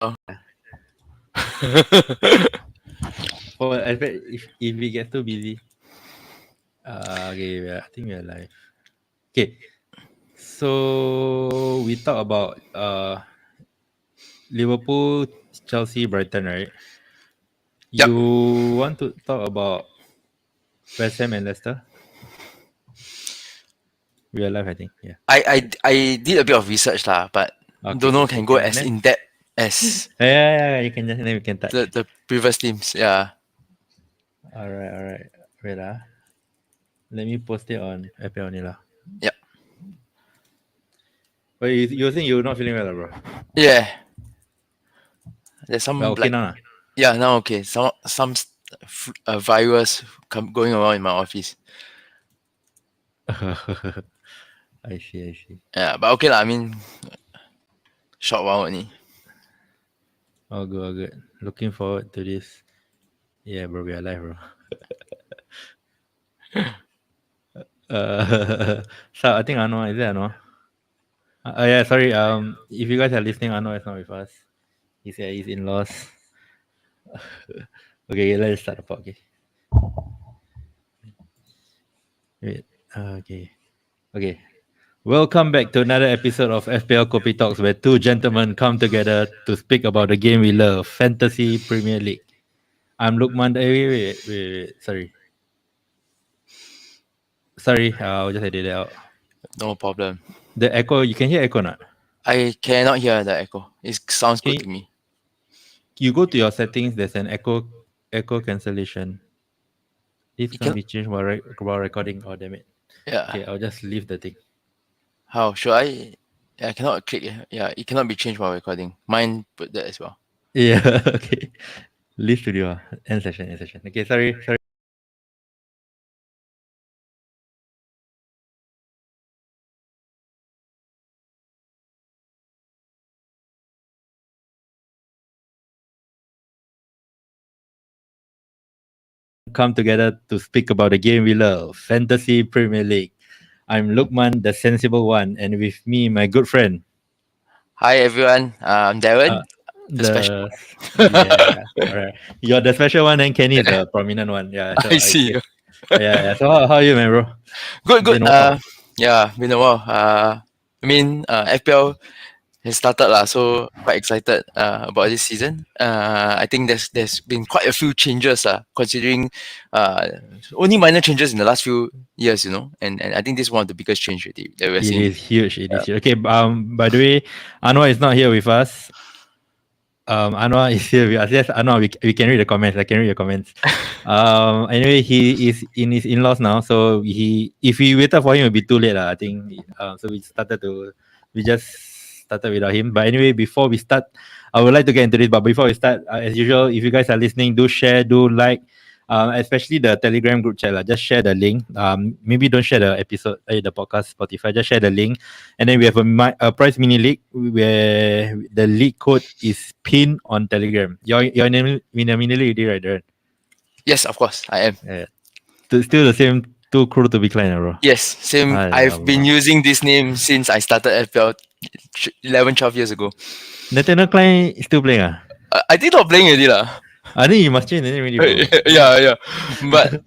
Oh, I bet if we get too busy. Okay, I think we're live. Okay, so we talk about Liverpool, Chelsea, Brighton, right? Yep. You want to talk about West Ham and Leicester? We are live, I think. Yeah. I did a bit of research lah, but Okay. don't know Okay. can go And as then, in depth as yeah. You can just then we can touch. the previous teams. Yeah. All right. Wait let me post it on FPL only lah. Yep. But you think you're not feeling well, bro? Yeah. There's some Well, okay now. yeah, now okay. Some virus going around in my office. I see. Yeah, but okay lah. I mean, short while only. All good. Looking forward to this. Yeah, bro, we are live, bro. So I think Anwar, is it Anwar? Yeah, sorry. If you guys are listening, Anwar is not with us. He's at his in-laws. Okay, let's start the pod. Okay. Wait. Okay. Welcome back to another episode of FPL Copy Talks, where two gentlemen come together to speak about the game we love, Fantasy Premier League. I'm Lukman. Wait. Sorry, I'll just edit it out. No problem. The echo, you can hear echo not? I cannot hear the echo. It sounds good to me. You go to your settings, there's an echo cancellation. This can be changed while recording. Oh, damn it. Yeah. Okay, I'll just leave the thing. How should I? Yeah, I cannot click. Yeah, it cannot be changed while recording. Mine put that as well. Yeah, okay. Leave studio. End session. Okay, sorry. Come together to speak about the game we love, Fantasy Premier League. I'm Lukman, the sensible one, and with me, my good friend. Hi everyone, I'm Darren. Yeah, all right. You're the special one, and Kenny is the prominent one. Yeah, so I see. Yeah. So how are you, man, bro? Good. Yeah, been a while. FPL has started lah, so quite excited about this season. I think there's been quite a few changes considering only minor changes in the last few years, and I think this is one of the biggest changes that we're seeing. It is huge. Okay. By the way, Anwar is not here with us. Anwar is here with us. Yes, Anwar, we can read the comments. I can read your comments. Anyway, he is in his in-laws now, so if we waited for him, it would be too late, I think. So we just started without him. But anyway, before we start, I would like to get into this. But before we start, as usual, if you guys are listening, do share, do like, especially the Telegram group chat. Just share the link. Maybe don't share the episode, the podcast, Spotify. Just share the link. And then we have a prize mini league where the league code is pinned on Telegram. You're in a mini league, right, Darren? Yes, of course, I am. Still the same two crew to be client, bro. Yes, same. I've been using this name since I started FPL 11-12 years ago. Nathaniel Klein still playing? I think not playing already lah. I think you must change the name already, bro. Yeah. But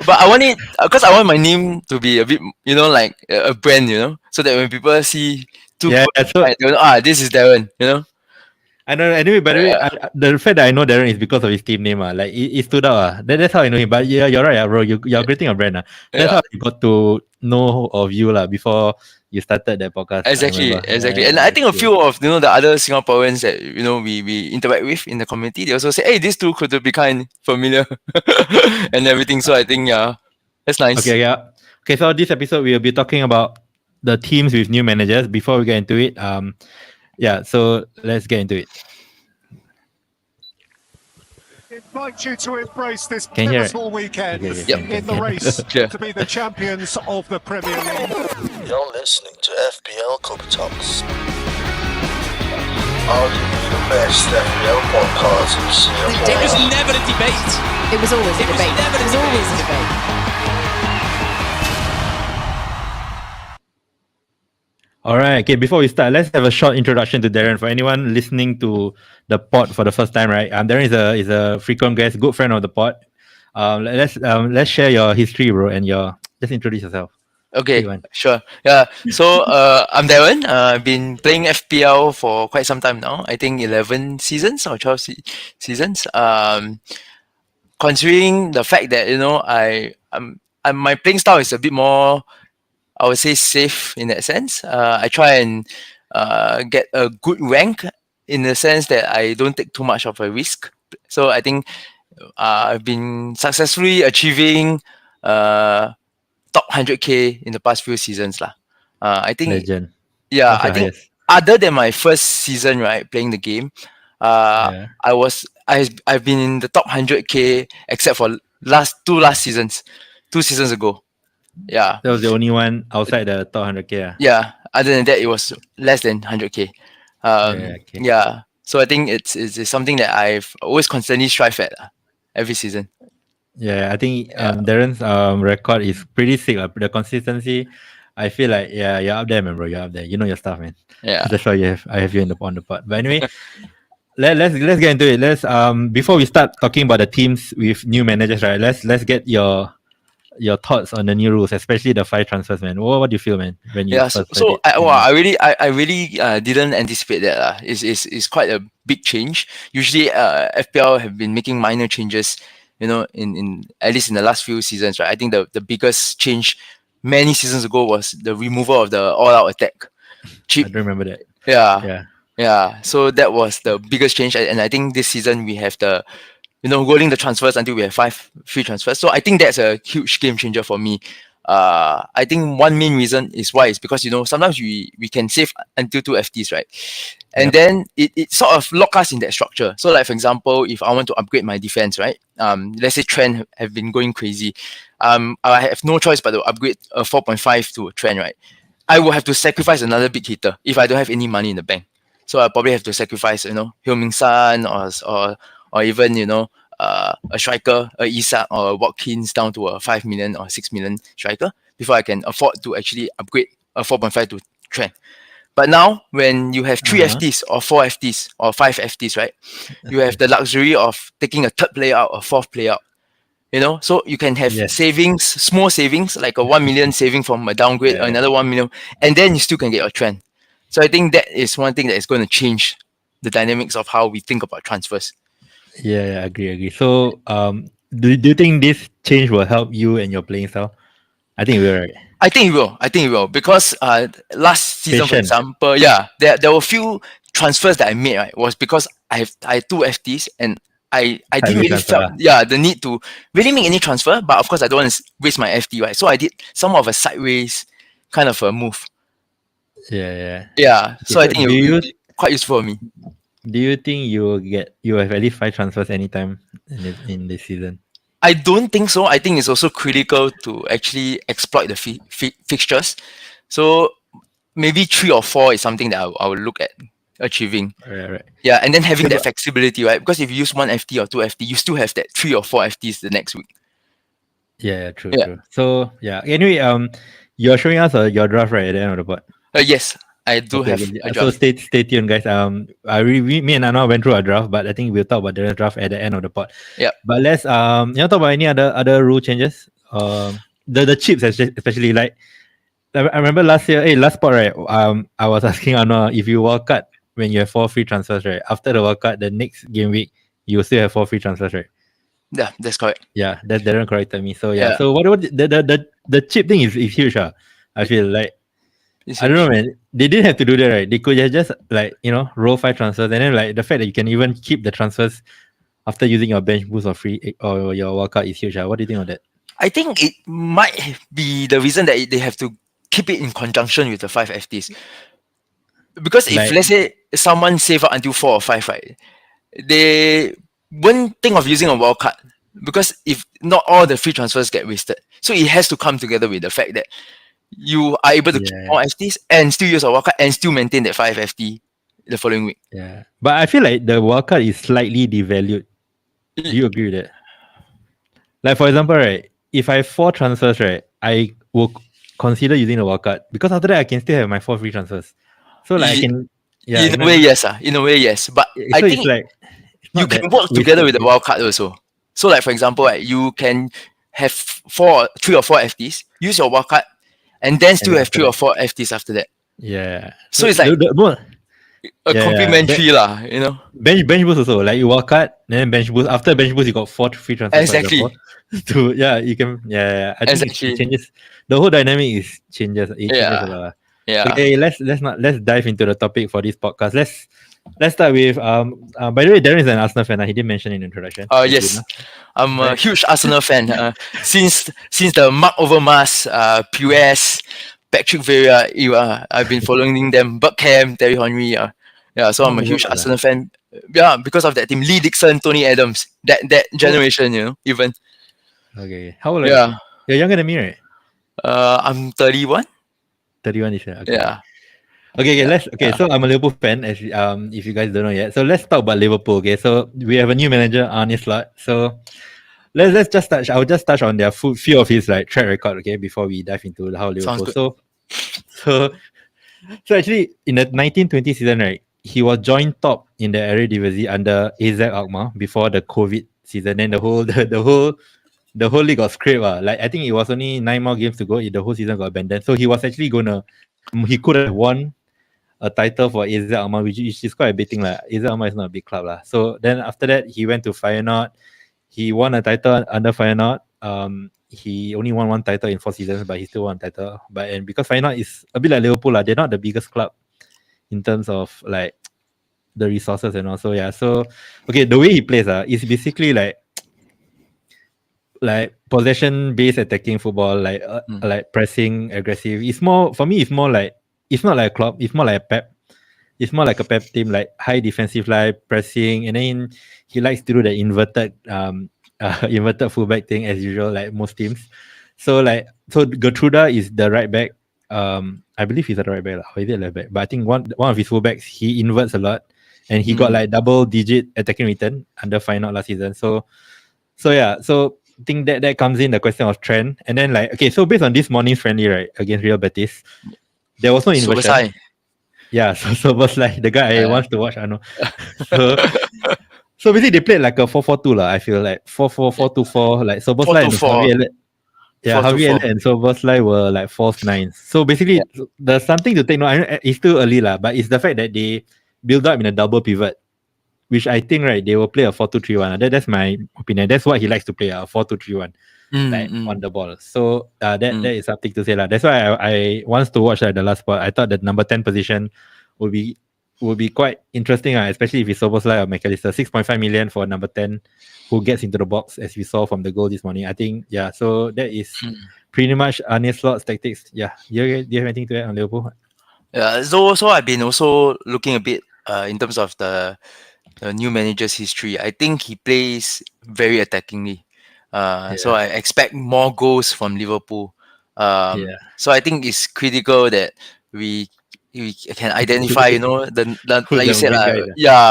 I want it because I want my name to be a bit, like a brand, so that when people see two, they know, this is Darren, I know. Anyway, by the way, the fact that I know Darren is because of his team name. Like it stood out. That's how I know him. But yeah, you're right, bro. You're creating a brand. That's how I got to know of you before you started that podcast. Exactly. And I think a few of the other Singaporeans that we interact with in the community, they also say, hey, these two could be kind familiar and everything. So I think that's nice. Okay, yeah. Okay, so this episode we'll be talking about the teams with new managers. Before we get into it, so let's get into it. Invite you to embrace this pivotal weekend in the race to be the champions of the Premier League. You're listening to FPL Copy Talks. Arguably the best FPL podcast in Singapore. It was never a debate. It was always a debate. It was always a debate. All right. Okay. Before we start, let's have a short introduction to Darren. For anyone listening to the pod for the first time, right? Darren is a frequent guest, good friend of the pod. Let's share your history, bro, and just introduce yourself. Okay, sure. Yeah. So I'm Darren. I've been playing FPL for quite some time now. I think 11 seasons or 12 seasons. Considering the fact that my playing style is a bit more, I would say, safe in that sense. I try and get a good rank in the sense that I don't take too much of a risk. So I think I've been successfully achieving top 100k in the past few seasons lah. I think Legend. yeah, What's I your think highest? other than my first season, right, playing the game, Yeah. I've been in the top 100k except for last seasons, 2 seasons ago. Yeah, That was the only one outside the top 100k. yeah. Other than that, it was less than 100k. Yeah, okay. Yeah. So I think it's something that I've always constantly strive at every season. Yeah, I think Darren's record is pretty sick. The consistency, I feel like you're up there, man, bro. You're up there. You know your stuff, man. Yeah. That's why I have you on the pod. But anyway, let's get into it. Let's before we start talking about the teams with new managers, right? Let's get your thoughts on the new rules, especially the 5 transfers, man. What do you feel, man, when you Yeah, first heard so it? I really didn't anticipate that. It's quite a big change. Usually, FPL have been making minor changes, in at least in the last few seasons, right? I think the biggest change many seasons ago was the removal of the all-out attack I chip. don't remember that. Yeah, Yeah. So that was the biggest change, and I think this season we have the rolling the transfers until we have 5 free transfers. So I think that's a huge game changer for me. I think one main reason is why is because sometimes we can save until 2 FTs, right? And then it sort of lock us in that structure. So like for example, if I want to upgrade my defense, right? Let's say Trent have been going crazy. I have no choice but to upgrade a 4.5 to a Trent, right? I will have to sacrifice another big hitter if I don't have any money in the bank. So I probably have to sacrifice, Heung-min Son or even a striker, a Isak or a Watkins down to a 5 million or 6 million striker before I can afford to actually upgrade a 4.5 to Trent. But now when you have 3 FTs or 4 FTs or 5 FTs, right, you have the luxury of taking a third player out or fourth player out. So you can have savings, small savings, like a 1 million saving from a downgrade, or another 1 million, and then you still can get a Trent. So I think that is one thing that is going to change the dynamics of how we think about transfers. Yeah, I agree. So, do you think this change will help you and your playing style? I think it will, right? I think it will because last season, for example, there were a few transfers that I made, right, was because I had 2 FTs and I didn't really felt the need to really make any transfer, but of course I don't want to waste my FT, right? So I did some of a sideways kind of a move. Yeah. So I think it will be quite useful for me. Do you think you will have at least 5 transfers anytime in this season? I don't think so. I think it's also critical to actually exploit the fixtures. So maybe 3 or 4 is something that I will look at achieving. Right. Yeah, and then having that flexibility, right? Because if you use 1 FT or 2 FT, you still have that 3 or 4 FTs the next week. Yeah, true. So anyway, you're showing us your draft right at the end of the pod. Yes, I do have a draft. So stay tuned, guys. Me and Anna went through our draft, but I think we'll talk about the draft at the end of the pod. Yeah. But let's talk about any other rule changes. The chips especially, like I remember last pod, right? I was asking Anna, if you walk cut when you have 4 free transfers, right? After the walk cut, the next game week you will still have 4 free transfers, right? Yeah, that's correct. Yeah, that Darren corrected me. So so what the chip thing is huge. I feel like I don't know, man. They didn't have to do that, right? They could just like roll 5 transfers, and then like the fact that you can even keep the transfers after using your bench boost or free or your walkout is huge. What do you think of that? I think it might be the reason that they have to keep it in conjunction with the 5 FTs. Because if let's say someone save up until 4 or 5, right, they won't think of using a wildcard, because if not, all the free transfers get wasted. So it has to come together with the fact that you are able to keep more FTs and still use a wildcard and still maintain that 5 FT the following week. Yeah, but I feel like the wildcard is slightly devalued. Do you agree with that? Like for example, right, if I have 4 transfers, right, I will consider using the wildcard because after that I can still have my 4 free transfers. So like I can, yeah. In a way, yes. In a way, yes. But I So think it's like it's you not can that work together with the wasted. wildcard also. So, like for example, right, you can have 3 or 4 FTs, use your wildcard, and then still then have after 3 or that- 4 FTs after that. Yeah. So it's like no, a yeah, complementary lah, you know. bench boost also like you wildcard, then bench boost. After bench boost, you got 4 free transfers. Exactly. For example. You can I think Exactly. it changes. The whole dynamic is changes. It changes a lot. Yeah. Okay, let's dive into the topic for this podcast. Let's start with by the way, Darren is an Arsenal fan. He didn't mention in the introduction. Yes. I'm a huge Arsenal fan. Since the Mark Overmars, PUS, Patrick Vieira era, I've been following them. Buckham, Terry Henry. So I'm a huge Arsenal fan. Yeah, because of that team. Lee Dixon, Tony Adams, that generation, you know, even. Okay. How old are you? Yeah. You're younger than me, right? I'm 31. 31 this year. Okay. Yeah. Okay, so I'm a Liverpool fan, as if you guys don't know yet. So let's talk about Liverpool. Okay, so we have a new manager, Arne Slot. So let's just touch. I'll just touch on their few of his like track record. Okay, before we dive into how Liverpool. So actually in the 1920 season, right, he was joint top in the Eredivisie under AZ Alkmaar before the COVID season. Then the whole league got scraped. Like I think it was only 9 more games to go. The whole season got abandoned. So he was actually he could have won a title for AZ Alkmaar, which is quite a big thing. Like AZ Alkmaar is not a big club. So then after that, he went to Feyenoord. He won a title under Feyenoord. He only won 1 title in 4 seasons, but he still won a title. And because Feyenoord is a bit like Liverpool, they're not the biggest club in terms of like the resources and also So okay, the way he plays is basically like possession based attacking football, like pressing, aggressive. It's more for me. It's more like it's not like a club. It's more like a Pep. It's more like a Pep team, like high defensive line, pressing, and then he likes to do the inverted fullback thing as usual, like most teams. So Gertruda is the right back. I believe he's the right back, or is it left back? But I think one of his fullbacks he inverts a lot, and he got like double-digit attacking return under Feyenoord last season. So I think that comes in the question of trend, and then so based on this morning's friendly right against Real Betis, there was no inversion. Yeah, so Soboslai, the guy I wants to watch, I know. So basically they played like a 4-4-2 I feel like 4-4-4-2-4, like Soboslai and Javier and Soboslai were like false nines. So basically there's something to take note. I know it's still early but it's the fact that they build up in a double pivot, which I think right they will play a 4-2-3-1. That's my opinion. That's what he likes to play, a 4-2-3-1. On the ball. So that is something to say. That's why I wants to watch the last part. I thought that number 10 position would be quite interesting, especially if it's Soboslai or McAllister. 6.5 million for number 10 who gets into the box, as we saw from the goal this morning. I think so that is pretty much Arne Slot's tactics. Do you have anything to add on Liverpool? So I've been also looking a bit in terms of the new manager's history. I think he plays very attackingly. So I expect more goals from Liverpool. So I think it's critical that we can identify, like you said,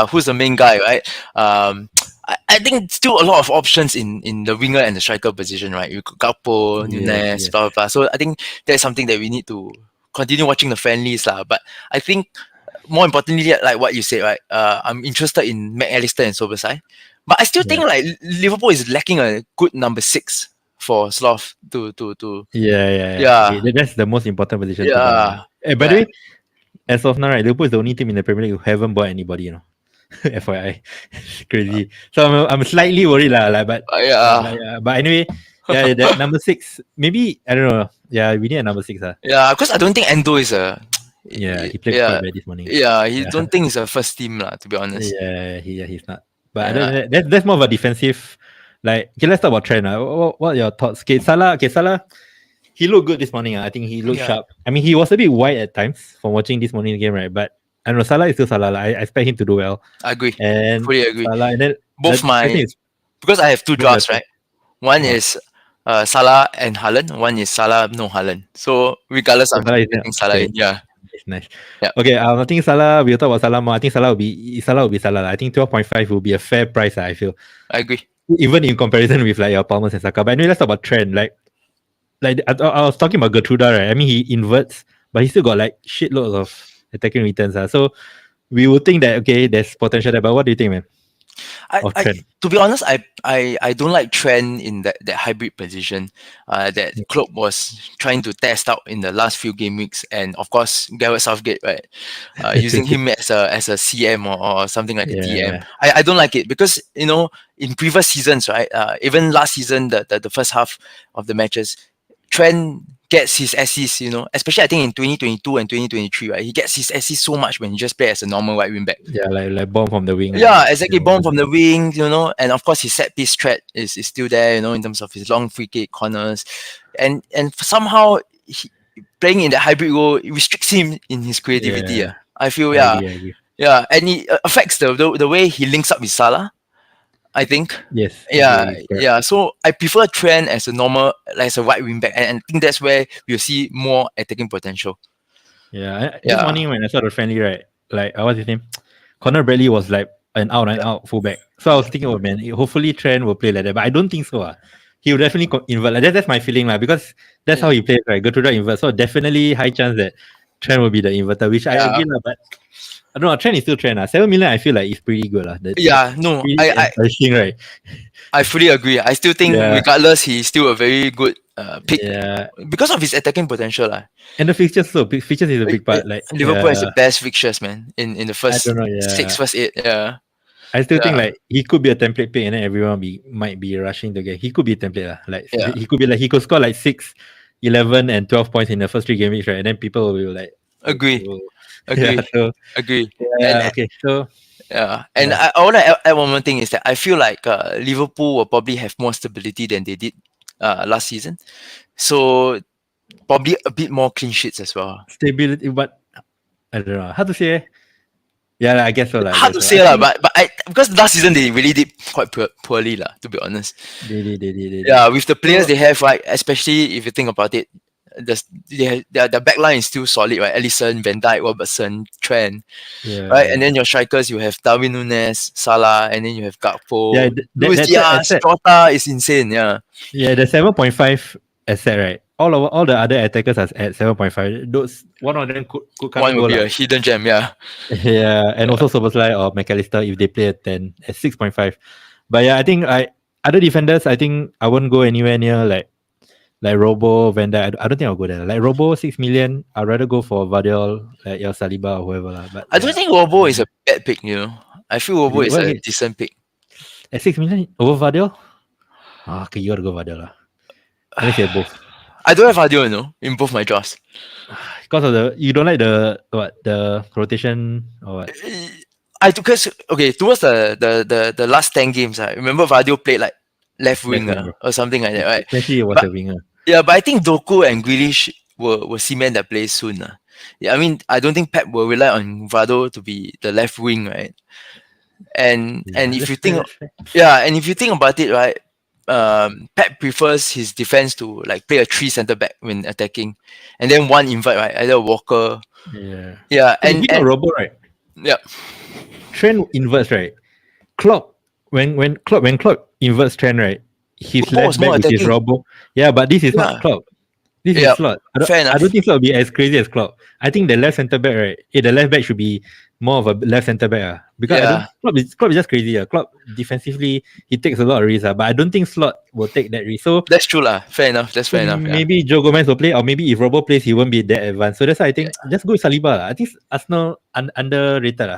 who's the main guy, right? I think still a lot of options in the winger and the striker position, right? You got Gakpo, Nunes, blah, blah, blah. So I think that's something that we need to continue watching the friendlies, but I think more importantly, like what you said, right? I'm interested in McAllister and Soboslai. But I still think like Liverpool is lacking a good number 6 for Sloth to. Okay, that's the most important position. By the way, as of now, right, Liverpool is the only team in the Premier League who haven't bought anybody. FYI, it's crazy. So I'm slightly worried but anyway, that number 6, maybe I don't know. We need a number 6. Because I don't think Endo is a. He played quite bad this morning. Don't think it's a first team to be honest. He's not. But that's more of a defensive. Let's talk about trend. What are your thoughts? Salah, he looked good this morning. I think he looked sharp. I mean, he was a bit wide at times from watching this morning's game, right? But I don't know, Salah is still Salah. I expect him to do well. I agree. And fully agree. Salah, and then because I have 2 drafts, right? One is Salah and Haaland. One is Salah, no Haaland. So regardless, I'm taking Salah in. It's nice. Okay, I think Salah, we'll talk about Salah more. I think Salah will be Salah. I think 12.5 will be a fair price, I feel. I agree. Even in comparison with your Palmers and Saka. But anyway, let's talk about trend. like I was talking about Gertruda, right? I mean, he inverts, but he still got like shitloads of attacking returns. So we would think that okay, there's potential there. But what do you think, man? Trent. To be honest, I don't like Trent in that hybrid position that Klopp was trying to test out in the last few game weeks, and of course Gareth Southgate, right, using him as a CM or something like a DM. I don't like it because in previous seasons, right, even last season the first half of the matches, Trent gets his assists, especially I think in 2022 and 2023, right? He gets his assists so much when he just plays as a normal right wing back. Yeah, like bomb from the wing. Yeah, exactly. Bomb from the wing, and of course his set piece threat is still there, in terms of his long free kick corners, and somehow playing in the hybrid role it restricts him in his creativity. Yeah. I feel, I agree. yeah, and it affects the way he links up with Salah, I think. Yes. Yeah. So I prefer Trent as a right wing back, and I think that's where we'll see more attacking potential. Yeah. This morning when I saw the friendly, right, like what's his name? Conor Bradley was like an out and out fullback. So I was thinking, oh man, hopefully Trent will play like that, but I don't think so. He will definitely invert. Like that's my feeling, because that's how he plays, right? Gertruda invert. So definitely high chance that Trent will be the inverter, which I agree, but I don't know. Trent is still Trent. 7 million, I feel like it's pretty good. Right? I fully agree. I still think, regardless, he's still a very good pick because of his attacking potential. And the fixtures, fixtures is a big part. Like Liverpool has the best fixtures, man, in the first first eight. Yeah. I still think like he could be a template pick, and then everyone might be rushing to get. He could be a template, like he could be like he could score like 6, 11, and 12 points in the first 3 game weeks, right? And then people will be like, agree. Agree. Yeah. Okay. So. Yeah, and I want to add one more thing is that I feel like Liverpool will probably have more stability than they did last season, so probably a bit more clean sheets as well. Stability, but I don't know how to say. Yeah, I guess so. Hard to say, but because last season they really did quite poorly, to be honest. They did. Yeah, with the players they have, right, especially if you think about it, the back line is still solid, right? Alisson, Van Dijk, Robertson, Trent, right? And then your strikers, you have Darwin Núñez, Salah, and then you have Gakpo. Yeah, Luis Diaz, Jota is insane. Yeah, the 7.5 asset, right? All the other attackers are at 7.5. Those one of them could come. One would be a hidden gem, yeah. Yeah, and also Soboslai or McAllister if they play at 10 at 6.5. But yeah, I think other defenders, I think I wouldn't go anywhere near like Robo, Van Dijk. I don't think I'll go there. Like Robo, 6 million. I'd rather go for Vardiol, like El Saliba or whoever. But I don't think Robo is a bad pick, I feel Robo is a decent pick. At 6 million over Vardiol? Okay, you gotta go Vardiol. Let me say both. I don't have Vardiol, in both my drafts. Because of you don't like the rotation or what? Towards the last 10 games, I remember Vardiol played like left winger or something like that, right? Especially it was a winger. Yeah, but I think Doku and Grealish will cement that place soon. Yeah, I mean, I don't think Pep will rely on Vardo to be the left wing, right? And if you think, and if you think about it, right, Pep prefers his defense to like play a 3 centre back when attacking, and then 1 invert, right? Either Walker. Yeah, and Robo, right? Yeah. Trent inverts, right? Klopp when Klopp inverts Trent, right? His left back which is Robo. Yeah, but this is not Klopp. This is Slot. I don't think Slot will be as crazy as Klopp. I think the left centre back, right? The left back should be more of a left centre back. Because Klopp is just crazy. Klopp defensively he takes a lot of risks. But I don't think Slot will take that risk. So that's true. Fair enough. That's fair enough. Maybe Joe Gomez will play, or maybe if Robo plays, he won't be that advanced. So that's why I think just go with Saliba. I think Arsenal underrated.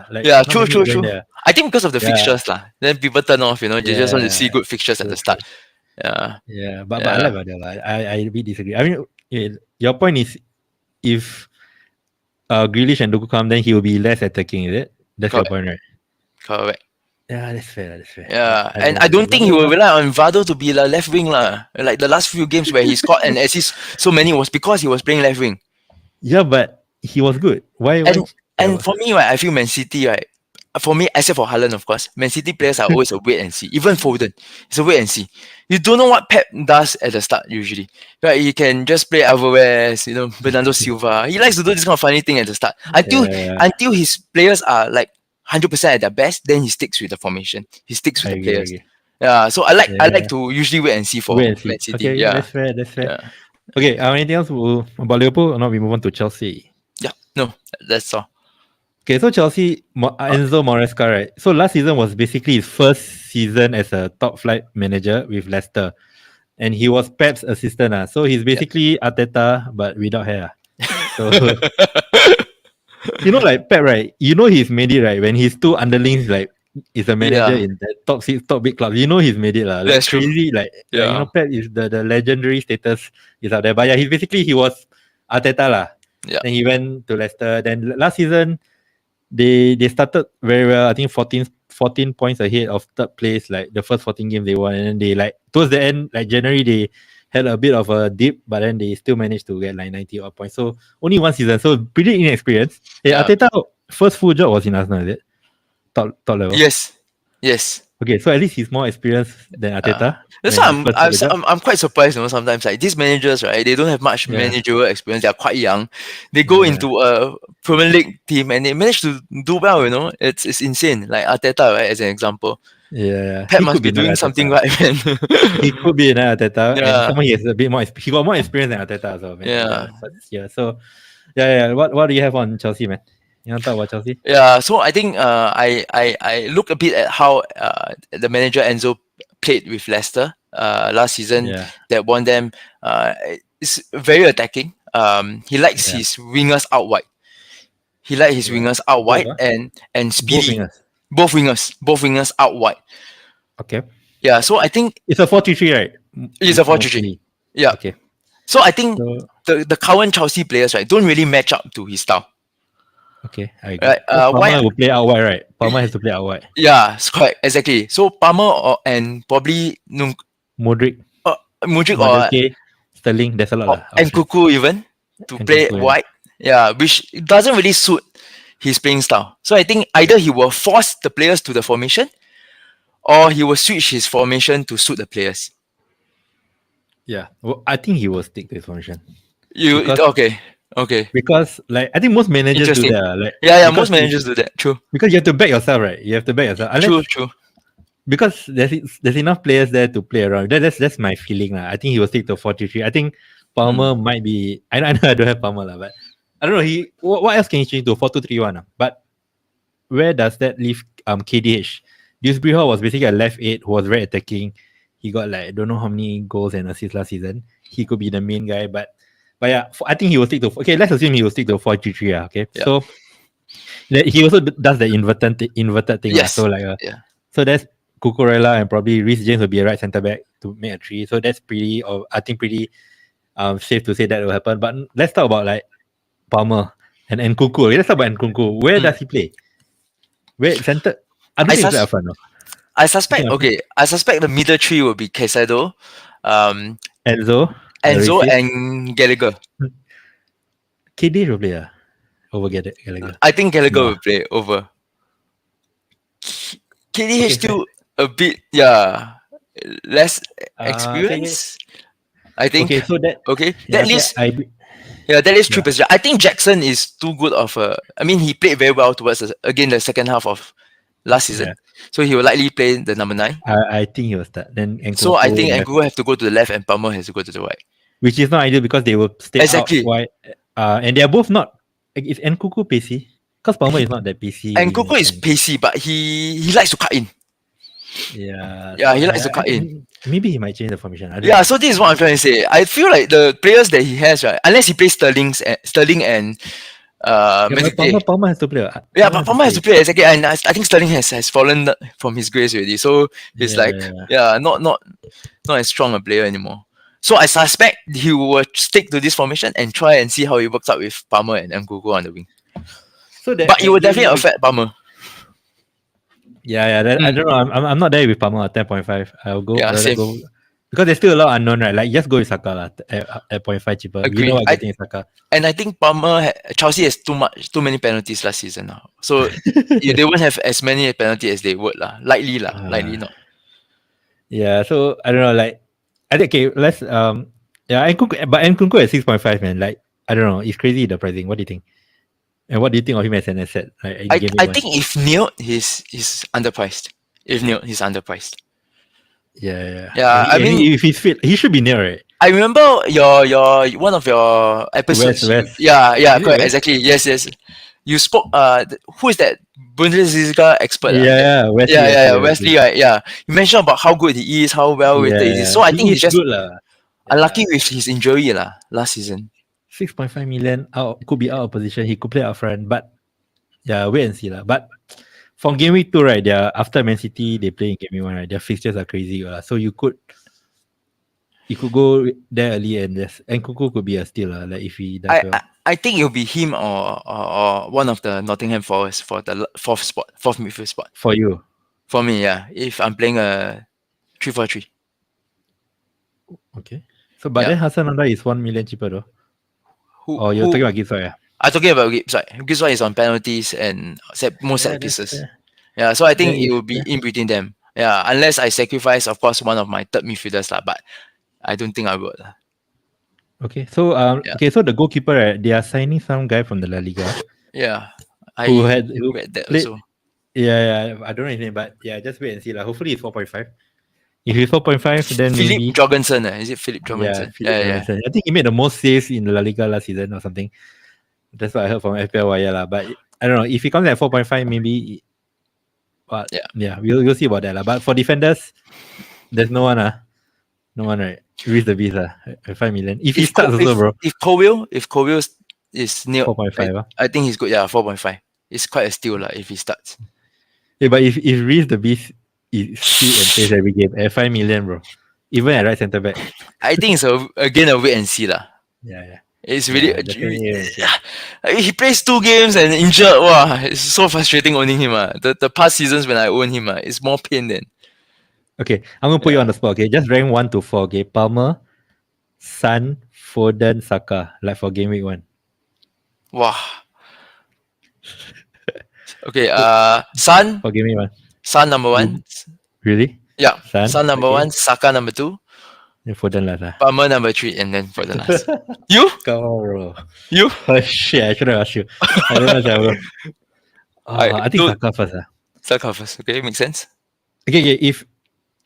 True. I think because of the fixtures, then people turn off, they just want to see good fixtures at the start. Yeah, but I like Vardiol. I really disagree. I mean, your point is if Grealish and Doku come, then he will be less attacking, is it? That's your point, right? Correct. Yeah, that's fair. Yeah, and I don't think he will rely on Vardo to be the left wing. Like the last few games where he scored and assist so many was because he was playing left wing. Yeah, but he was good. Why? And for me, right, I feel Man City, right, for me, except for Haaland, of course, Man City players are always a wait and see. Even Foden, it's a wait and see. You don't know what Pep does at the start usually. Right? He can just play Alvarez, Bernardo Silva. He likes to do this kind of funny thing at the start. Until his players are like 100% at their best, then he sticks with the formation. He sticks with the players. Yeah, so I like to usually wait and see for Man City. Okay, yeah. That's fair. Yeah. Okay, anything else about Liverpool? Or not, we move on to Chelsea. Yeah, no, that's all. Okay, so Chelsea, Enzo Maresca, right? So last season was basically his first season as a top flight manager with Leicester. And he was Pep's assistant. So he's basically Arteta, but without hair. So, like Pep, right? He's made it, right? When his two underlings, like, is a manager Yeah. in the top big clubs. He's made it. Like That's true. crazy. Like, Yeah. Pep is the legendary status is out there. But yeah, he was Arteta lah. Yeah. Then he went to Leicester. Then last season, they started very well. I think 14 points ahead of third place, like the first 14 games they won. And then they, like, towards the end, like January, they had a bit of a dip, but then they still managed to get like 90 odd points. So only one season. So pretty inexperienced. Hey, Yeah. Arteta first full job was in Arsenal, is it? Top level. Yes. Okay, so at least he's more experienced than Arteta. That's why I'm quite surprised. Sometimes like these managers, right? They don't have much managerial experience. They are quite young. They go into a Premier League team and they manage to do well. It's insane. Like Arteta, right? As an example. Yeah, Pep must be doing something right, man. He could be an Arteta, Yeah. and someone he has a bit more. He got more experience than Arteta as well, man. Yeah. Yeah. So, yeah. What do you have on Chelsea, man? You want to talk about Chelsea? Yeah, so I think I look a bit at how the manager Enzo played with Leicester last season Yeah. that won them. It's very attacking. He likes Yeah. his wingers out wide. He likes his wingers out wide and Both speedy. wingers. Both wingers out wide. Okay. Yeah, so I think It's a 4-3-3, right? it's a 4-3-3. Yeah. Okay. So I think So, the current Chelsea players, right, don't really match up to his style. okay. I agree. Right, Palmer why- will play out wide, right? Palmer has to play out wide. Yeah, it's correct, exactly. So Palmer and probably Modric, Mudryk or Madueke, Sterling. There's a lot. and Kuku even to And play Kuku, yeah. wide. Yeah, which doesn't really suit his playing style. So I think either he will force the players to the formation or he will switch his formation to suit the players. Yeah. Well, I think he will stick to his formation. Okay. Because, like, I think most managers do Interesting. that. Like, Yeah, because most managers do that. True. Because you have to back yourself, right? You have to back yourself. Unless, True. Because there's enough players there to play around. That's my feeling. I think he will stick to 4-3-3. I think Palmer might be. I know I don't have Palmer, but I don't know. What else can he change to 4-2-3-1? But where does that leave KDH? Dewsbury Hall was basically a left 8 who was very attacking. He got like I don't know how many goals and assists last season. He could be the main guy, but yeah, I think he will stick to. Okay, let's assume he will stick to 4-3-3. Okay, Yeah. so he also does the inverted thing. Yes. So like Yeah. so that's Cucurella and probably Reece James will be a right centre back to make a 3. So that's pretty safe to say that will happen. But let's talk about like Palmer and Nkunku. Let's talk about Nkunku. Where does he play? Where center? I don't think he's up front. No. I suspect the middle three will be Caicedo, Enzo Lloris. and Gallagher. KD will play over Gallagher. I think Gallagher No. will play over. KDH Okay, still a bit less experience. I think. Okay, so that that leaves three Yeah. positions. I think Jackson is too good of a. I mean, he played very well towards the second half of last season, Yeah. so he will likely play the number 9. I think he will start. Then So I think left, Nkunku have to go to the left and Palmer has to go to the right. which is not ideal because they will stay Exactly. out wide. And they are both not. Is Nkunku pacey? Because Palmer is not that pacey. Nkunku is pacey, but he likes to cut in. Yeah. Yeah, he likes to I cut think Maybe he might change the formation. I don't Yeah, so this is what I'm trying to say. I feel like the players that he has, right, unless he plays Sterling and know. Yeah, but Matete. Palmer has to play. Yeah, but Palmer has to play exactly, and I think Sterling has fallen from his grace already. So he's not as strong a player anymore. So I suspect he will stick to this formation and try and see how it works out with Palmer and Nkunku on the wing. So that, But it will definitely affect Palmer. Yeah. I don't know. I'm not there with Palmer at 10.5. I'll go. Yeah, rather same. go because there's still a lot unknown, right? Like just go with Saka at 0.5 cheaper. Agreed. You know what getting Saka. And I think Chelsea has too many penalties last season now. So they won't have as many penalties as they would lah. Likely not. Yeah. So I don't know. Like I think let's Nkunku at 6.5, man. Like I don't know. It's crazy the pricing. What do you think? And what do you think of him as an asset? Like, in game I one? think if nailed, he's underpriced. If nailed, he's underpriced. Yeah. Yeah, I And mean- if he's fit, he should be near, right? I remember your one of your episodes. West. Yeah, Is it correct, West? exactly. Yes. You spoke. Who is that Bundesliga expert? Yeah, Wesley. Right, yeah. You mentioned about how good he is, how well rated he is. Yeah, So I think he he's is just good lah. unlucky with his injury last season. 6.5 million out could be out of position. He could play up front, but yeah, wait and see lah. But from game week 2, right? After Man City they play in game week 1, right? Their fixtures are crazy lah. So you could go there early and Kuku could be a steal lah. Like if he does well. I think it'll be him or one of the Nottingham Forest for the fourth midfield spot. For you, For me, yeah. If I'm playing a 3-4-3. okay. So but Yeah. then Hassan Onda is 1 million cheaper though. Who, You're who talking about Gibbs, yeah? I'm talking about Gibbs. Gibbs is on penalties and set that's pieces. fair. Yeah, so I think Then it will be in between them. Yeah, unless I sacrifice, of course, one of my third midfielders lah. But I don't think I would. Okay, so Yeah. so the goalkeeper, right, they are signing some guy from the La Liga Yeah, who I who read that played. also. Yeah, I don't know his name, but yeah, just wait and see lah. Hopefully it's 4.5. If it's 4.5, then Philip maybe Jorgensen. Is it Philip yeah, Jorgensen? Philip Johnson. I think he made the most saves in the La Liga last season or something. That's what I heard from FPL Wire lah. But I don't know if he comes at 4.5, maybe. But yeah, we'll see about that lah. But for defenders, there's no one no one, right? Reese the Beast 5 million. If he starts also, bro. If Colwill is near 4.5. I think he's good. Yeah, 4.5. It's quite a steal if he starts. Yeah, but if Reese the Beast is still and plays every game at 5 million, bro. Even at right centre back. I think it's again a wait and see lah. Yeah. It's really definitely he plays 2 games and injured. Wow, it's so frustrating owning him. The past seasons when I own him, it's more pain than. Okay, I'm gonna put you on the spot. Okay, just rank 1 to 4. Okay, Palmer, Son, Foden, Saka. Like for game week 1. Wow. Okay, Son. For game week 1. Son number 1. Really? Yeah. Son number okay. 1, Saka number 2, Then Foden last. Palmer number 3, and then Foden last. You? Come on, bro. You? Oh shit! I should have asked you. I don't know, bro. I think Saka first. Saka first. Okay, makes sense. Okay.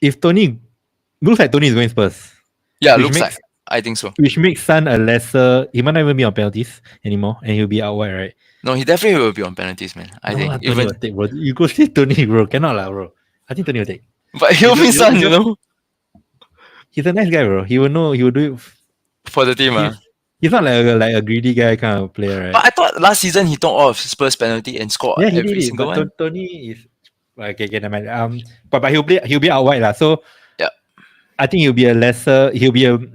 If Tony looks like Tony is going Spurs. Yeah, Which looks makes- like. I think so. Which makes Son a lesser. He might not even be on penalties anymore, and he'll be out wide, right? No, he definitely will be on penalties, man. I think Tony even. will take, bro. You go see Tony, bro. Cannot lah, bro. I think Tony will take. But he'll be Son, you know, He's a nice guy, bro. He will know. He will do it. for the team. He's not like a greedy guy kind of player, right? But I thought last season he took all of Spurs penalty and scored Yeah, he every did it. single But one. Tony is okay. Never mind. But he'll be out wide lah. So Yeah. I think he'll be a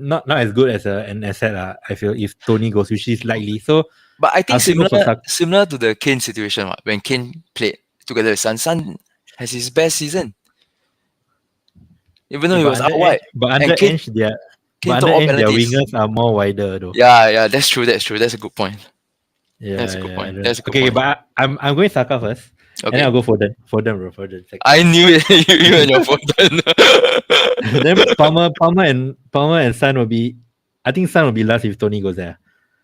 not as good as an asset. I feel if Tony goes, which is likely. So But I think I'll still go for similar to the Kane situation. When Kane played together with Son has his best season. Even though he was out wide. But And under Kane- Ange, their Kane took all their penalties. wingers are more wider though. Yeah, that's true. That's a good point. Yeah, That's a good point. I don't That's a know. good Okay, point. but I'm going Saka first, and Okay. then I'll go Foden, bro. Foden. Second. I knew it. You and your Foden. Then Palmer and Son will be. I think Son will be last if Tony goes there.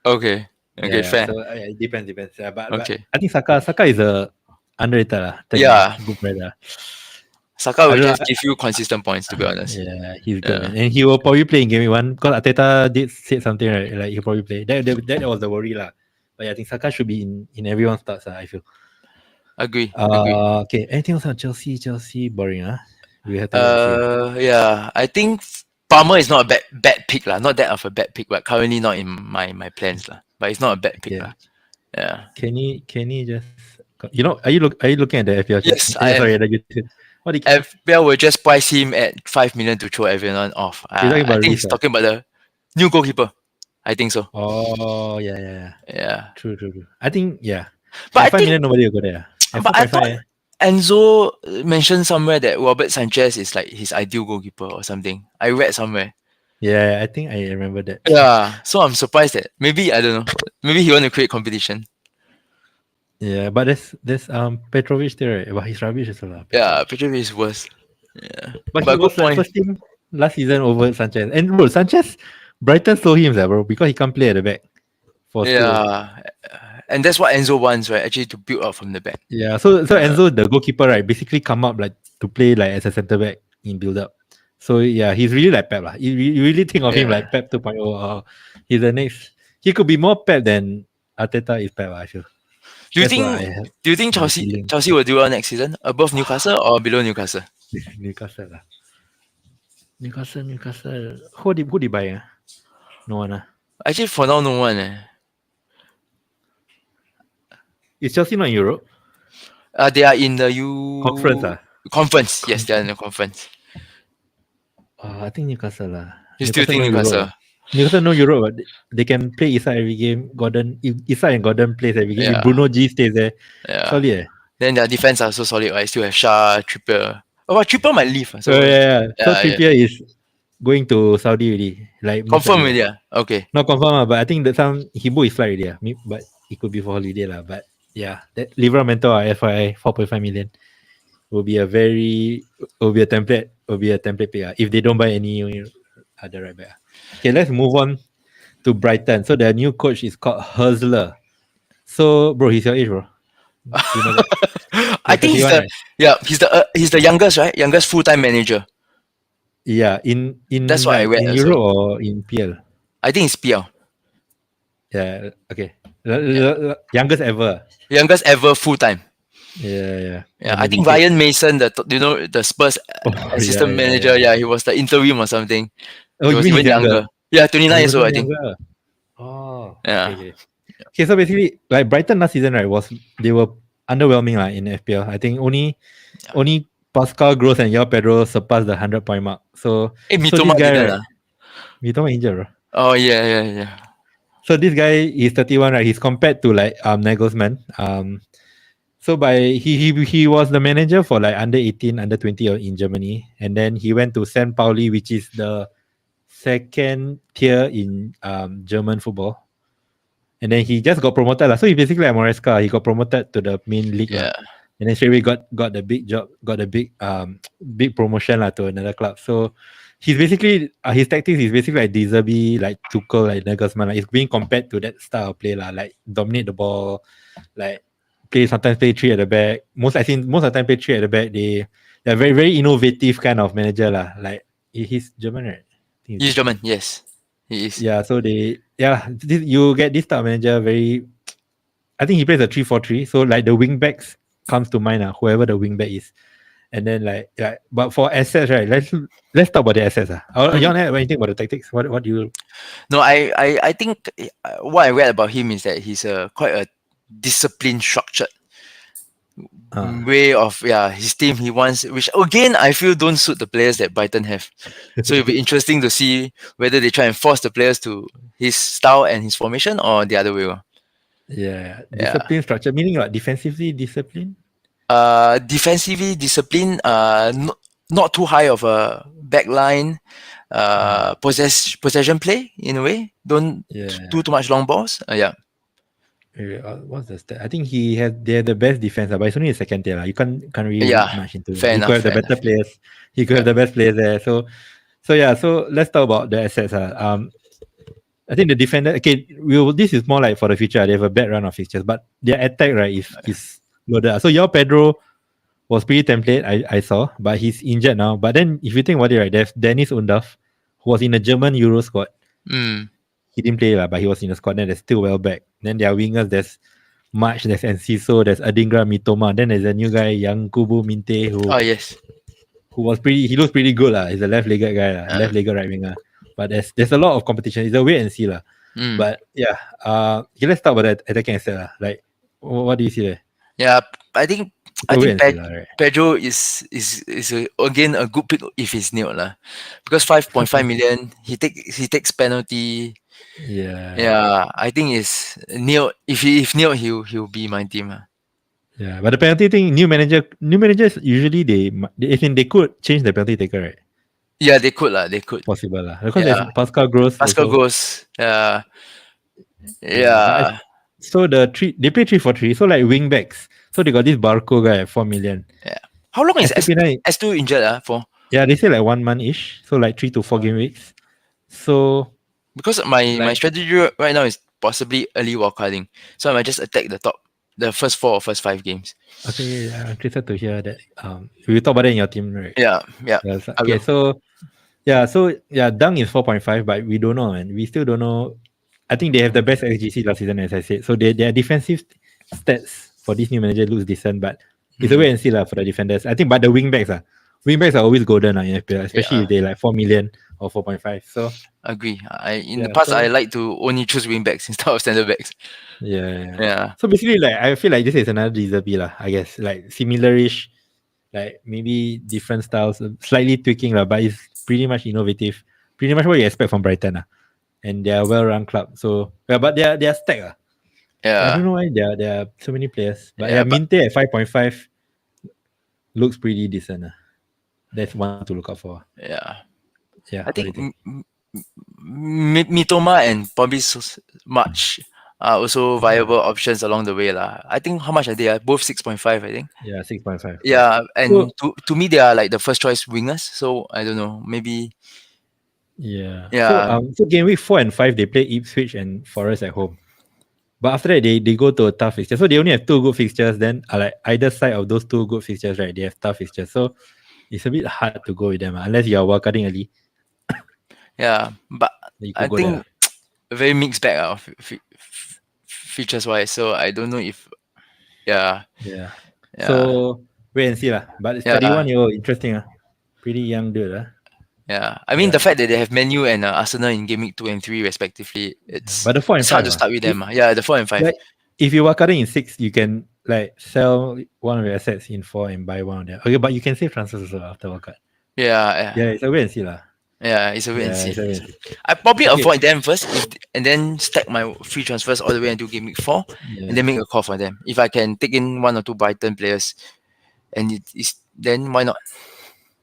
Okay, Yeah, fair. So it depends. Yeah, but Okay. I think Saka is a underrated lah. Yeah. Good player. Saka will I don't just give you consistent points, to be honest. Yeah, he's good, Yeah. man. And he will probably play in game week 1 because Arteta said something right. Like he'll probably play. That was the worry lah. But yeah, I think Saka should be in everyone's starts. I feel. Agree. Okay. Anything else on Chelsea? Chelsea boring, We have to. Yeah, I think Palmer is not a bad pick lah. Not that of a bad pick, but currently not in my plans lah. But it's not a bad pick Yeah. lah. Yeah. Can he just? Are you looking at the FPL? Yes, I am. Sorry, what did FPL will just price him at 5 million to throw everyone off. You're talking about I think Reece, he's talking about the new goalkeeper. I think so. Oh yeah. Yeah. True. I think yeah. But At I 5 think, million, nobody will go there. At but I 4.5, thought Enzo mentioned somewhere that Robert Sanchez is like his ideal goalkeeper or something. I read somewhere. yeah, I think I remember that. Yeah. So I'm surprised that maybe, I don't know, maybe he want to create competition. Yeah, but there's Petrovic there, right? But he's rubbish as well. Yeah, Petrovic is worse. Yeah. But But he was good point. first team last season over Sanchez. And bro, Sanchez, Brighton stole him, bro, because he can't play at the back. Yeah. And that's what Enzo wants, right? Actually, to build up from the back. Yeah. So Enzo, the goalkeeper, right, basically come up like to play like as a centre back in build up. So yeah, he's really like Pep lah. You really think of him Yeah. like Pep 2.0. He's the next. He could be more Pep than Arteta is Pep. I feel. Do you That's what think? I have. Do you think My Chelsea feeling. Chelsea will do well next season? Above Newcastle or below Newcastle? Newcastle lah. Newcastle. Who did buy? No one. Actually, for now, no one. Is Chelsea not in Europe? They are in the Conference. Conference. Yes, they are in the conference. I think Newcastle lah. You still think no Newcastle? Europe. Newcastle no Europe. But they can play Isak every game. Isak and Gordon plays every game. Yeah. If Bruno G stays there, Yeah. solid. Then their defense are so solid. I still have Shah, Trippier. Oh, but Trippier might leave. So Yeah. So yeah, Trippier is going to Saudi already. Like most confirm likely. already. Okay. Not confirm, but I think that he booked his flight already. But it could be for holiday lah. But yeah, that Livramento FYI 4.5 million will be a template pick if they don't buy any other right back. Okay, let's move on to Brighton. So their new coach is called Herzler. So bro, he's your age, bro. You know that? I think he's the youngest, right? Youngest full-time manager. Yeah, in That's what I read in also. Europe or in PL. I think it's PL. Yeah, okay. Youngest ever. Youngest ever full-time. Yeah. Yeah, I think Ryan Mason, the Spurs assistant manager. Yeah, he was the interim or something. Oh, He you was mean even he's younger? Yeah, 29 years old, I think. Younger. Oh, Yeah. Okay, so basically, like Brighton last season, right, they were underwhelming in FPL. I think only Pascal Gross and Yao Pedro surpassed the 100-point mark. So, Mitoma this guy, didn't. right, Mitoma injured, bro. Oh yeah. So this guy is 31, right? He's compared to like Nagelsmann. So he was the manager for like under 18, under 20 in Germany, and then he went to St. Pauli, which is the second tier in German football. And then he just got promoted. So he basically like Moresca, he got promoted to the main league. Yeah. And then straight away got the big job, got the big promotion to another club. So he's basically his tactics is basically like De Zerbi, like Tuchel, like Nagelsmann. Like, it's being compared to that style of play, like dominate the ball, like sometimes play three at the back. Most of the time play three at the back. They're very, very innovative kind of manager. Like he's German, right? He's German, yes. He is. Yeah, so you get this type of manager very. I think he plays a 3-4-3. So like the wing backs comes to mind, whoever the wing back is. And then but for assets, right? Let's talk about the assets. You want to add anything about the tactics? What do you? No, I think what I read about him is that he's quite a disciplined, structured way of his team he wants, which again I feel don't suit the players that Brighton have. So it'll be interesting to see whether they try and force the players to his style and his formation or the other way around. Yeah, discipline structure meaning like defensively discipline. Defensively discipline. Not too high of a back line. Possession play in a way. Don't do too much long balls. What's the stat? I think they have the best defense, but it's only the second tier. You can't really read much into it. He could have the better players. He could have the best players there. So let's talk about the assets. I think the defender. Okay, this is more like for the future. They have a bad run of fixtures, but their attack is loaded. So Yao Pedro was pretty template. I saw, but he's injured now. But then if you think about it, right, there's Dennis Undorf, who was in the German Euro squad. He didn't play, but he was in the squad. Then there's still well back. Then their wingers, there's March, there's Enciso, there's Adingra Mitoma. Then there's a new guy, Yankubu Minte, who looks pretty good. He's a left-legged guy, left-legged right winger. But there's a lot of competition. It's a wait and see. But let's talk about that attacking asset. Like, what do you see there? Yeah, I think Pedro is again a good pick if he's nailed. Because 5.5 million, he takes penalty. Yeah, I think it's nailed. If nailed, he'll be my team. Yeah, but the penalty thing, new managers usually they could change the penalty taker, right? Yeah, they could. They could. Possible because there's Pascal Gross. Yeah. So they play 3-4-3. So like wing backs. So they got this Barco guy at 4 million. Yeah. How long is S2 injured for? Yeah, they say like 1 month ish. So like 3 to 4 game weeks. So because my strategy right now is possibly early wildcarding. So I might just attack the top the first 4 or first 5 games. Okay, I'm interested to hear that. We talk about it in your team, right? Yeah. Yes. I Okay, will. so Dunk is 4.5, but we don't know, man. We still don't know. I think they have the best XGC last season, as I said. So their defensive stats for this new manager looks decent, but it's a wait and see lah for the defenders. I think, but the wingbacks are always golden in FPL, especially if they like 4 million or 4.5. So Agree. In the past, I like to only choose wingbacks instead of centre backs. Yeah. So basically, like I feel like this is another Rizzabi lah. I guess like similarish, like maybe different styles, slightly tweaking lah, but it's pretty much innovative. Pretty much what you expect from Brighton lah. And they are well-run club. So but they are stacked lah. So I don't know why there are so many players. But Minte at 5.5 looks pretty decent. That's one to look out for. Yeah. I think Mitoma and probably March are also viable options along the way lah. I think how much are they? Both 6.5, I think. Yeah, 6.5. Yeah, and to me they are like the first choice wingers. So I don't know, maybe. Yeah. So game week 4 and 5 they play Ipswich and Forest at home. But after that they go to a tough fixture. So they only have 2 good fixtures. Then like either side of those 2 good fixtures, right? They have tough fixtures. So it's a bit hard to go with them unless you are wildcarding early. Yeah, but I think a very mixed bag of features wise. So I don't know if So wait and see lah. But it's 31-year-old, interesting pretty young dude Yeah, I mean the fact that they have Man U and Arsenal in game week 2 and 3 respectively, it's but the 4 and 5 hard to start with them. Yeah, the 4 and 5. Like, if you are cutting in 6, you can like sell one of your assets in 4 and buy one of them. Okay, but you can save transfers also after wildcard. Yeah, it's a wait and see lah. Yeah, it's a wait and see. I probably avoid them first, and then stack my free transfers all the way until game week 4, and then make a call for them. If I can take in 1 or 2 Brighton players, and then why not?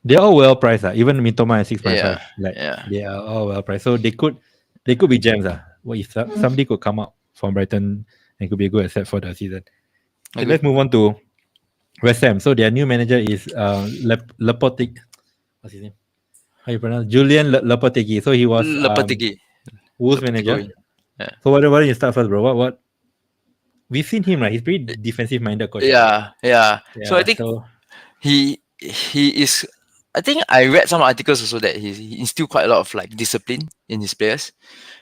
They're all well priced. Even Mitoma at 6.5. They are all well priced. So they could be gems. What if somebody could come up from Brighton and could be a good asset for the season? Okay, let's move on to West Ham. So their new manager is Lopetegui. What's his name? How you pronounce? Julian Lopetegui. So he was Wolves manager. Yeah. So why don't you start first, bro? What? We've seen him, right? He's pretty defensive minded coach. Yeah. So I think he is. I think I read some articles also that he instilled quite a lot of like discipline in his players.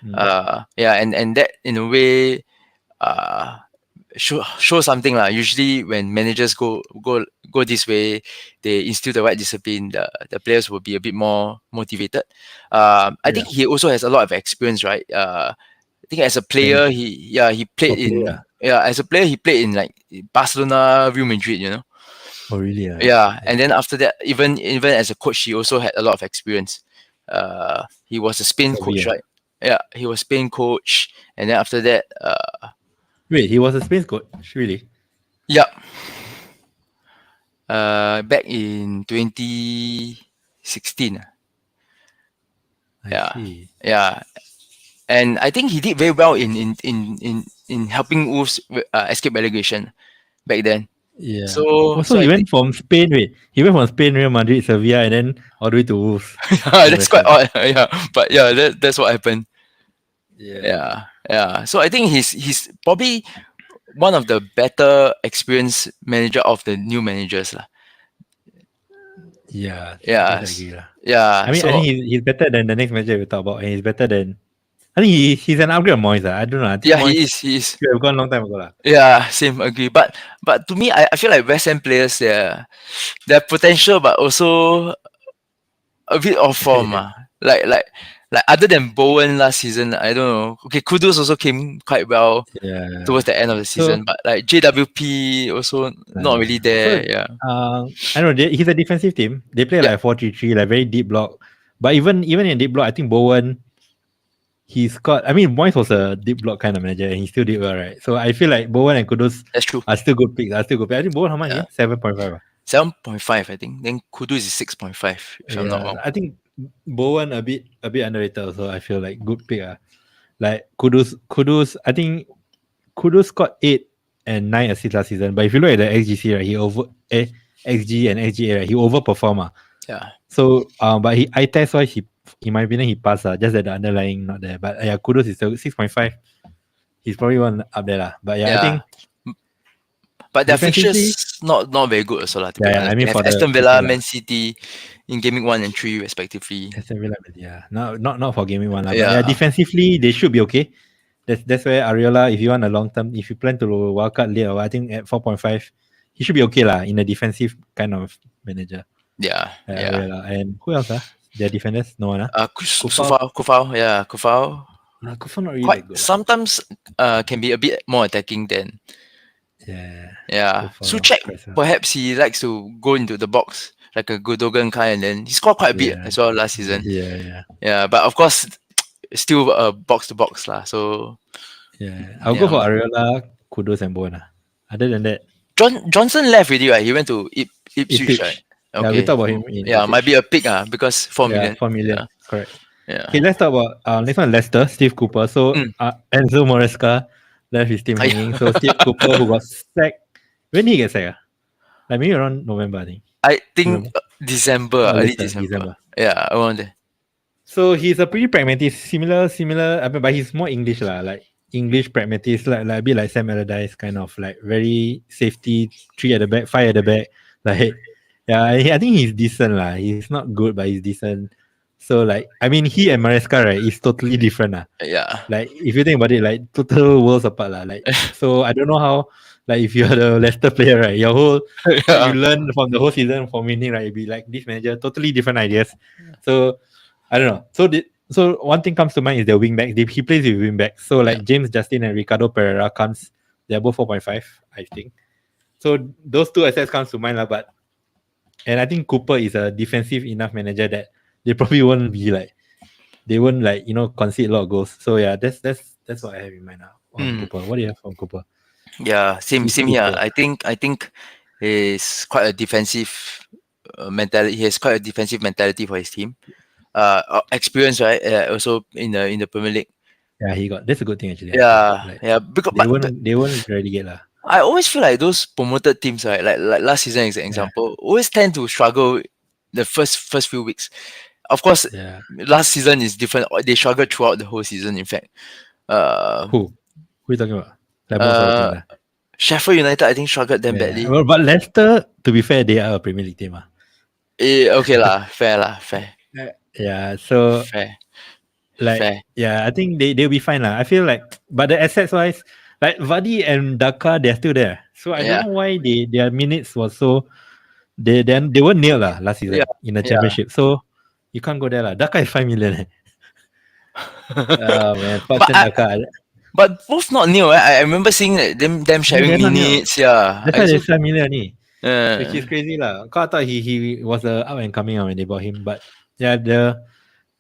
And that in a way show something lah. Usually when managers go this way, they instill the right discipline. The players will be a bit more motivated. I think he also has a lot of experience, right? I think as a player, he played as a player he played in like Barcelona, Real Madrid, you know. Oh really? Yeah, and then after that, even as a coach, he also had a lot of experience. He was a Spain coach, right? Yeah, he was Spain coach, and then after that, wait, he was a Spain coach, really? Yeah. Back in 2016. I see. Yeah, and I think he did very well in helping Wolves escape relegation back then. Yeah. So he went from Spain. He went from Spain, Real Madrid, Sevilla, and then all the way to Wolves. That's quite odd. Yeah, but yeah, that's what happened. Yeah. So I think he's probably one of the better experienced manager of the new managers lah. Yeah. Yeah. I think he's better than the next manager we talk about, and he's better than. I think he's an upgrade of Moyes. I don't know. He is. He should have gone a long time ago. Yeah, same, agree. But to me, I feel like West Ham players, they're potential, but also a bit off form. Like other than Bowen last season, I don't know. Okay, Kudus also came quite well towards the end of the season, but like JWP also not really there. I don't know. He's a defensive team. They play like 4-3-3, like very deep block. But even in deep block, I think Bowen. Moyes was a deep block kind of manager and he still did well, right? So I feel like Bowen and Kudus are still good picks. I think Bowen, how much? 7.5. 7.5, I think. Then Kudus is 6.5, if I'm not wrong. I think Bowen a bit underrated also. I feel like good pick. Like Kudus, I think Kudus got 8 and 9 assists last season. But if you look at the XGC, right, XG and XGA, right, he overperformed. Yeah. So but eye test wise, in my opinion, he passed. Just that the underlying not there. But Kudus is still 6.5. He's probably one up there. But I think But their Defensively, fixtures not very good also lah. To be yeah, honest, I mean they have for the Aston future Villa, lah. Man City in gaming 1 and 3 respectively. Aston Villa, yeah, not for gaming one lah. But Yeah. yeah, defensively they should be okay. That's where Ariola, if you want a long term, if you plan to wildcard late, I think at 4.5, he should be okay lah in a defensive kind of manager. Yeah. Ariola. And who else? Their defenders? No one. Kufau. Yeah, Kufau. Kufau not really Quite that good. sometimes can be a bit more attacking than. Yeah. Kufau, Suchek, perhaps he likes to go into the box like a Gundogan kind, and then he scored quite a bit as well last season. Yeah, but of course, still box to box lah. So I'll go for Ariola, Kudos, and Bowen. Other than that, Johnson left already, right? He went to Ipswich, right? Okay. Yeah, we talk about him. Might be a pick because 4 million. 4 million. Correct. Yeah. Okay, let's talk about next one. Leicester, Steve Cooper. So Enzo Maresca left his team hanging. So Steve Cooper, who got sacked. When did he get sacked? Like maybe around November, I think. I think December, early December. Yeah, around there. So he's a pretty pragmatist, similar. I mean, but he's more English lah, like English pragmatist, like a bit like Sam Allardyce, kind of like very safety, 3 at the back, 5 at the back. Like, yeah, I think he's decent lah. He's not good, but he's decent. So like, I mean, he and Maresca, right, is totally different lah. Yeah. Like if you think about it, like total worlds apart lah. Like, so I don't know how. Like if you're the Leicester player, right, your whole you learn from the whole season from winning, right? It'd be like this manager, totally different ideas. So I don't know. So one thing comes to mind is the wing backs. He plays with wing backs. So like James Justin and Ricardo Pereira comes. They're both 4.5, I think. So those two assets comes to mind lah. And I think Cooper is a defensive enough manager that they probably won't be like, they won't like concede a lot of goals. So yeah, that's what I have in mind now on Cooper. What do you have on Cooper? Yeah, same here. I think he's quite a defensive mentality. He has quite a defensive mentality for his team. Experience, right? Also in the Premier League. Yeah, he got. That's a good thing actually. Yeah. Because they won't relegate lah. I always feel like those promoted teams, right? Like last season, as an example, always tend to struggle the first few weeks. Of course, last season is different. They struggled throughout the whole season. In fact, who are you talking about? Sheffield United, I think, struggled them badly. Well, but Leicester, to be fair, they are a Premier League team. Okay lah, fair. Yeah, so fair. Yeah, I think they'll be fine lah. I feel like, but the assets wise, like Vardy and Daka, they're still there. So I don't know why their minutes was so they were nil lah last season in the championship. So you can't go there lah. Daka is 5 million. Oh man, Daka. But both not new. I remember seeing them sharing minutes. Yeah, that's why they're 5 million. Which is crazy lah. I thought he was up and coming when they bought him, but yeah, the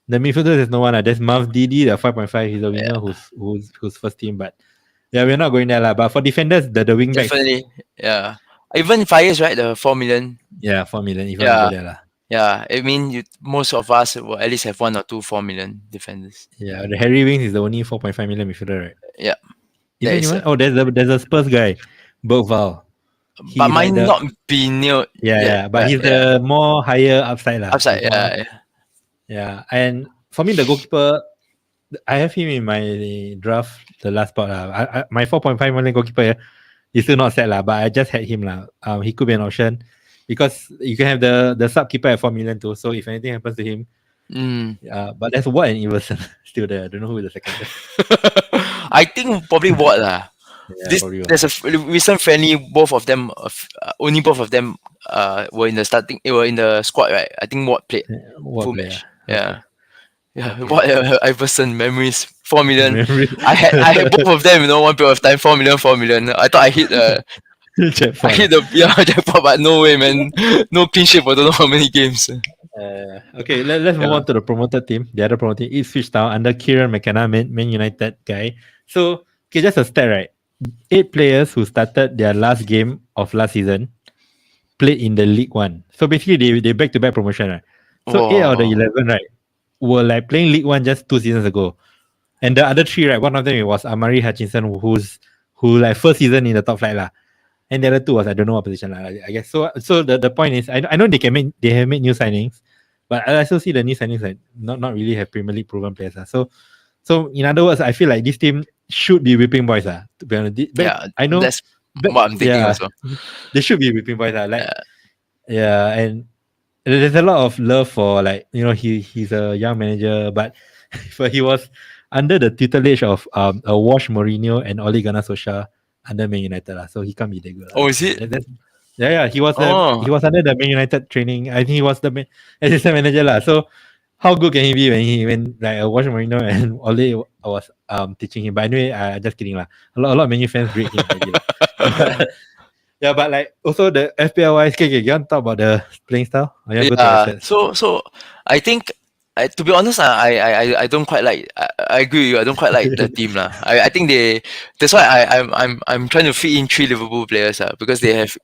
midfielders is no one. There's Mavs Didi, the 5.5. He's a winger who's first team, but yeah, we're not going there lah. But for defenders, the wing backs, definitely, yeah. Even Fires, right? The 4 million. Yeah, 4 million. Even go there lah. Yeah, I mean, most of us will at least have 1 or 2 4 million defenders. Yeah, the Harry Winks is the only 4.5 million midfielder, right? Yeah. There's a Spurs guy, Bergval. But might not be new. Yeah, but he's the more higher upside lah. Upside, yeah. And for me, the goalkeeper, I have him in my draft, the last spot lah. My 4.5 million goalkeeper is still not set lah, but I just had him lah. He could be an option because you can have the sub keeper at 4 million too. So if anything happens to him, but there's Watt and Iverson still there. I don't know who is the second. I think probably Watt lah. Yeah, there's a recent friendly. Both of them were in the starting. Were in the squad, right? I think Watt played full match. Yeah. What Iverson memories? 4 million. I had both of them. One period of time. 4 million. I thought I hit jackpot. I hit the jackpot, but no way, man. No clean sheet for don't know how many games. Okay, let's move on to the promoted team. The other promoted team is Ipswich Town under Kieran McKenna, Man United guy. So, okay, just a stat, right? 8 players who started their last game of last season played in the League One. So basically, they back-to-back promotion, right? So 8 out of the 11, right, were like playing League One just 2 seasons ago. And the other 3, right, one of them was Amari Hutchinson, who like first season in the top flight lah. And the other 2 was I don't know what position lah, I guess. So the point is, I know they have made new signings, but I also see the new signings like not really have Premier League proven players lah. So in other words, I feel like this team should be whipping boys lah. To be honest, I know what I'm thinking also. They should be whipping boys. And there's a lot of love for he's a young manager, but he was under the tutelage of a Wash Mourinho and Ole Gunnar Solskjaer under Man United so he can't be that good. Oh, is it? He was he was under the Man United training. I think he was the assistant manager So how good can he be when like Wash Mourinho and Ole was teaching him? But anyway, just kidding lah. A lot of Man U fans rate him already lah. Yeah, but like also the FPL wise, you want to talk about the playing style? So I think, to be honest, I don't quite like. I agree with you. I don't quite like the team lah. I think that's why I'm trying to fit in 3 Liverpool players because they have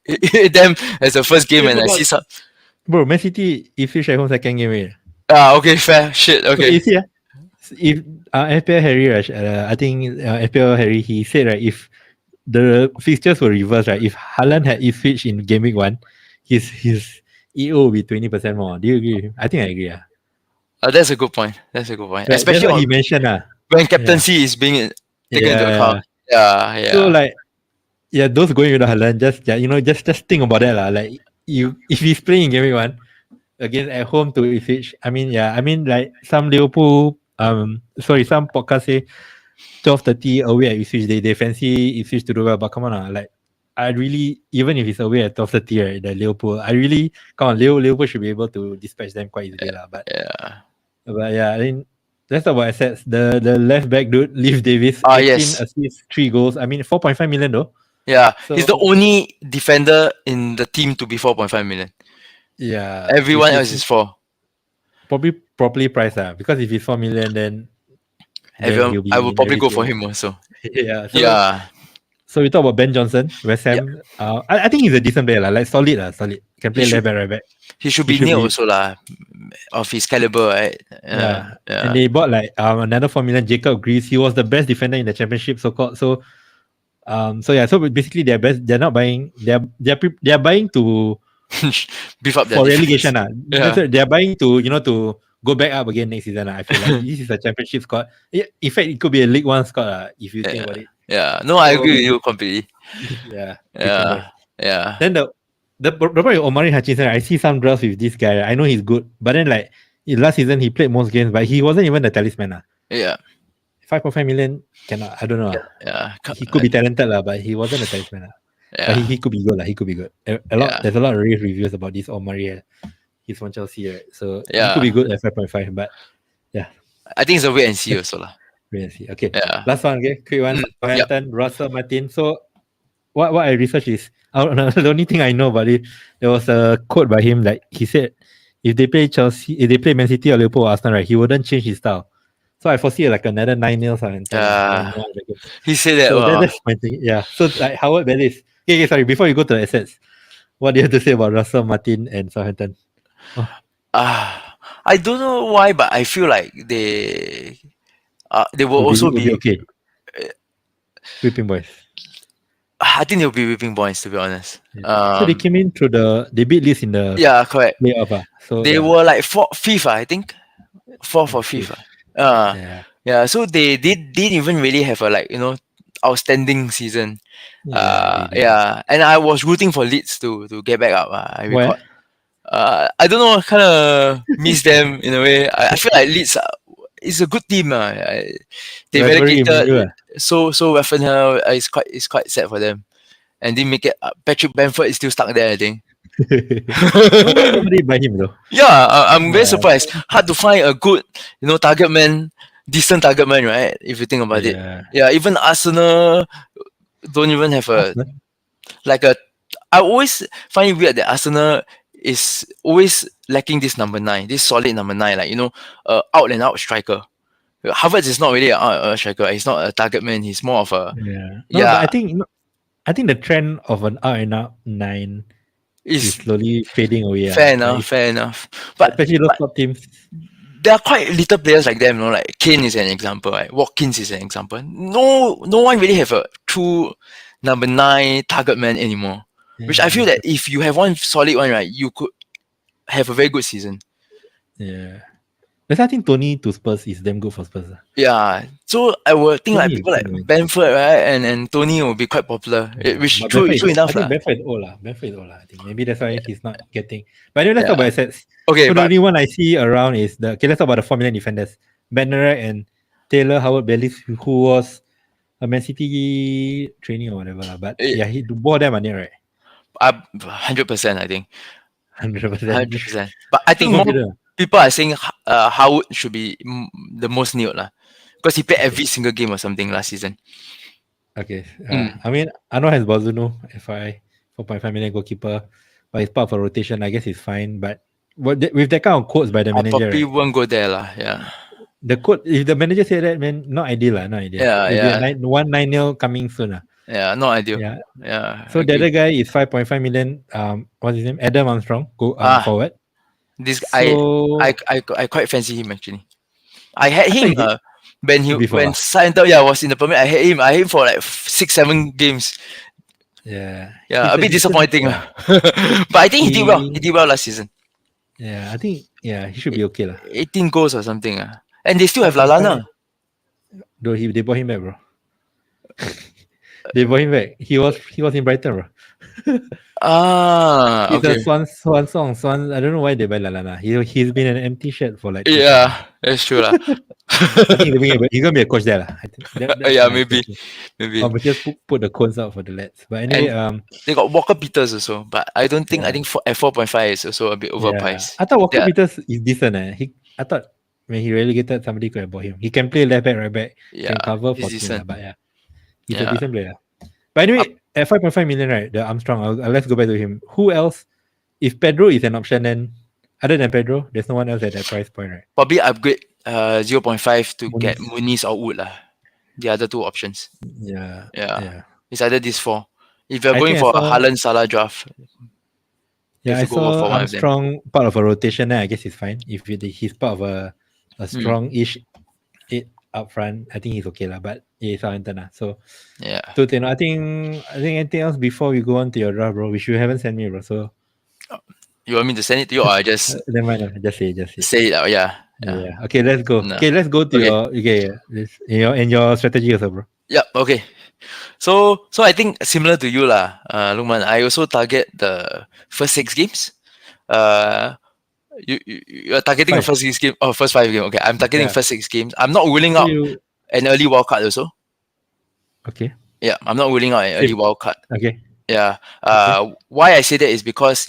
them as the first game, and I see some. Bro, Man City Ipswich at home second game already. Okay, fair. Shit. Okay. So you see, if FPL Harry, I think FPL Harry, he said if the fixtures were reversed, if Haaland had Ipswich in game week 1, his EO will be 20% more. Do you agree? I think I agree. That's a good point. Especially that's what he mentioned. When captaincy is being taken into account. Yeah. So those going with the Haaland, just think about that. Like if he's playing in game week 1 again at home to Ipswich, like some Liverpool, some podcasts say 12:30 away at Ipswich, they fancy Ipswich to do well, but come on, like I really, even if it's away at 12:30, right, the Liverpool, Liverpool should be able to dispatch them quite easily, I mean, let's talk about assets. The left back dude, Leif Davis, 18 assists, 3 goals. I mean, 4.5 million though. Yeah, so, he's the only defender in the team to be 4.5 million. Yeah, everyone else is 4. Probably properly priced because if it's 4 million, then I will probably go for him also. So we talk about Ben Johnson, West Ham. I think he's a decent player, like solid. Can play left back, right back. He should be near also of his caliber, right? And they bought another 4 million, Jacob Greaves. He was the best defender in the championship, so-called. So basically they're not buying. They're buying to beef up for relegation. They're buying to go back up again next season. I feel like this is a championship squad. In fact, it could be a League One squad if you think about it. Yeah, no, I agree with you completely. Then the problem with Omari Hutchinson, I see some drafts with this guy. I know he's good, but then last season he played most games, but he wasn't even the talisman. 5.5 million cannot. I don't know. He could be talented but he wasn't a talisman. But he could be good He could be good. There's a lot of rave reviews about this Omari. He's from Chelsea, right? So he could be good at 5.5, but I think it's a wait and see also Wait and see. Okay. Last one, okay. Quick one. Southampton, Russell Martin. So what I researched is the only thing I know about it, there was a quote by him that he said if they play Man City or Liverpool or Arsenal, right, he wouldn't change his style. So I foresee another 9-0 Southampton. He said that. So that's my thing. So Howard Bellis. Okay, sorry. Before you go to the assets, what do you have to say about Russell Martin and Southampton? I don't know why, but I feel like they will also be okay. Whipping boys. I think they'll be whipping boys, to be honest. So they came in through they beat Leeds in the correct playoff. So they were like 4th, I think, 4th or 5th. So they didn't even really have a outstanding season. And I was rooting for Leeds to get back up. I don't know, kind of miss them in a way. I feel like Leeds is a good team. They relegated, so Rafinha is quite sad for them, and didn't make it. Patrick Bamford is still stuck there, I think. Nobody buy him though. I'm very surprised. Hard to find a good, target man, decent target man, right? If you think about it. Even Arsenal don't even have I always find it weird that Arsenal is always lacking this number 9, this solid number 9, out and out striker. Havertz is not really an out and out striker. He's not a target man. He's more of a But I think the trend of an out and out 9 is slowly fading away. Fair enough. But especially those top teams. There are quite little players like them, like Kane is an example, right? Watkins is an example. No one really have a true number 9 target man anymore. Which I feel that if you have one solid one, right, you could have a very good season. That's why I think Tony to Spurs is damn good for Spurs. Yeah. So I would think like Tony people like is good. Bamford, right, and Tony will be quite popular. Which But true Bamford enough I think lah. Bamford is old lah. Bamford is old lah. I think maybe that's why he's not getting. But anyway, let's talk about assets. Okay, So the but only one I see around is let's talk about the 4 million defenders. Bednarek and Taylor Howard-Bellis, who was a Man City trainee or whatever lah. But yeah, both of them are near, right? 100%, I think. 100%. 100%. But I think So more confident. people are saying Howard should be the most new lah, because he played every single game or something last season. Okay. I mean, Anwar has Bazuno, FI, 4.5 million goalkeeper, but it's part of a rotation. I guess it's fine. But with that kind of quotes by the I manager, probably right? won't go there lah. Yeah. The quote, if the manager said that, man, not ideal lah, not ideal. Yeah, Maybe a 1-9-0 coming soon lah. Yeah, not ideal. Yeah. Yeah. So the other guy is 5.5 million. What's his name? Adam Armstrong. Forward. This So I quite fancy him actually. I had him before when signed up. Yeah, I was in the permit. I had him for like 6-7 games. Yeah. Yeah, a bit disappointing. But I think he did well. He did well last season. Yeah, I think he should be okay lah. 18 goals or something. And they still have Lallana. Though they bought him back, bro. They bought him back. He was in Brighton, bro. He's Okay. a Swan song. I don't know why they buy Lallana. He's been an empty shirt for like. Yeah, that's true lah. I think he's gonna be a coach there lah. I think Yeah, maybe. Or just put the cones out for the lads. But anyway, They got Walker Peters also, but I don't think. I think at 4.5 is also a bit overpriced. I thought Walker Peters is decent. I thought when he relegated, somebody could have bought him. He can play left back, right back. Yeah, can cover he's 14, decent. but yeah, he's a decent player. But anyway, at 5.5 million, right? The Armstrong. Let's go back to him. Who else? If Pedro is an option, then other than Pedro, there's no one else at that price point, right? Probably upgrade 0.5 to get Muniz or Wood lah. The other two options. Yeah. It's either these four. If you're I going think for I a saw- Haaland Salah draft, Yeah, I have to go for saw one of them. Armstrong part of a rotation. Then I guess it's fine. If he's part of a strong-ish 8 up front, I think he's okay lah. But yeah, Southampton lah. So yeah. I think anything else before we go on to your draft, bro, which you haven't sent me, bro. So You want me to send it to you, or I just never mind. Just say. say it out? Yeah. Okay, let's go. No. Okay, let's go to your strategy also, bro. Yeah. Okay. So I think similar to you lah, Lukman. I also target the first 6 games. You're targeting the first 6 games or first 5 games. Okay, I'm targeting first 6 games. I'm not ruling out an early wild card also. Okay. Yeah, I'm not ruling out an early wild card. Okay. Yeah. Why I say that is because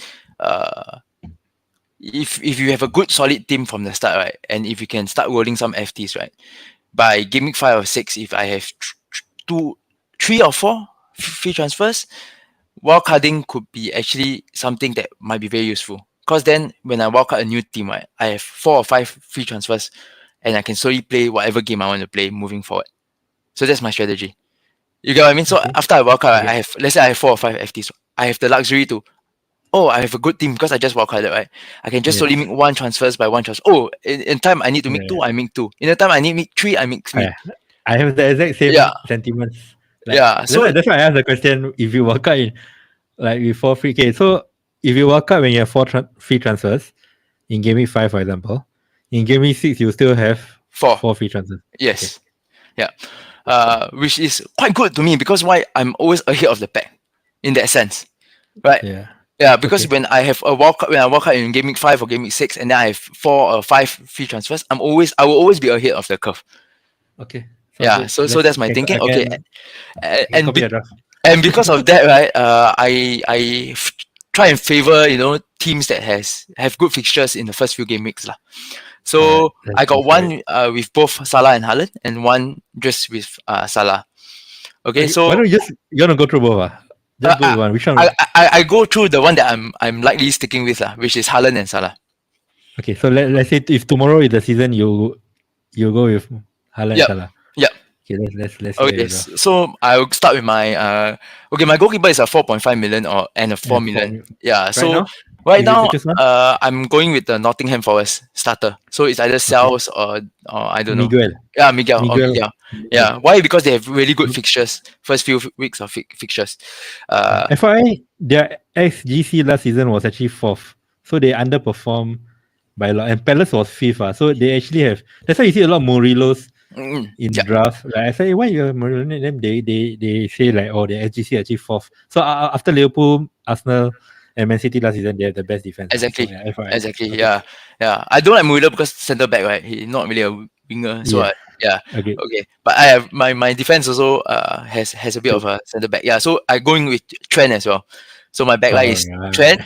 if you have a good solid team from the start, right, and if you can start rolling some FTs, right, by game week 5 or 6, if I have 3 or 4 free transfers, wildcarding could be actually something that might be very useful. Because then when I wildcard a new team, right, I have 4 or 5 free transfers and I can slowly play whatever game I want to play moving forward. So that's my strategy. You get what I mean? So after I wildcard, I have, let's say I have 4 or 5 FTs. I have the luxury to, I have a good team because I just wildcarded, right? I can just slowly make 1 transfers by 1 transfer. In time I need to make 2, I make 2. In the time I need to make 3, I make 3. I have the exact same sentiments. So that's why I asked the question, if you wildcard in like with 4 free K. So if you wildcard when you have 4 free transfers in game week 5, for example, in game week 6 you still have 4 free transfers. Yes. Okay. Yeah. Which is quite good to me because why I'm always ahead of the pack in that sense. Right? Yeah, because when I have a wildcard, when I wildcard in game week 5 or game week 6 and then I have 4 or 5 free transfers, I will always be ahead of the curve. Okay. So that's my thinking. Okay. And because of that, right, I try and favor, teams that have good fixtures in the first few game weeks lah. So I got one with both Salah and Haaland and one just with Salah. Okay, so why don't you want to go through both? Just go with one. Which one? I go through the one that I'm likely sticking with which is Haaland and Salah. Okay, so let's say if tomorrow is the season, you go with Haaland and Salah. Yep. Okay, let's okay, so I'll start with my my goalkeeper is a 4.5 million and a 4 million. Yeah, so right now I'm going with the Nottingham Forest starter. So it's either Sales or I don't know. Miguel. Yeah, Miguel. Yeah. Why? Because they have really good fixtures. First few weeks of fixtures. FYI, their XGC last season was actually 4th. So they underperformed by a lot. And Palace was fifth. So they actually have. That's why you see a lot of Murillos in draft. Like I say, why you have Murillo? Then they say like, oh, the SGC actually fourth. So after Liverpool, Arsenal, and Man City last season, they have the best defense. Exactly. So, FYI. Exactly. Okay. Yeah. I don't like Murillo because centre back, right? He's not really a winger. So Okay. okay. But I have my defense also has a bit of a centre back. Yeah. So I going with Trent as well. So my backline is Trent,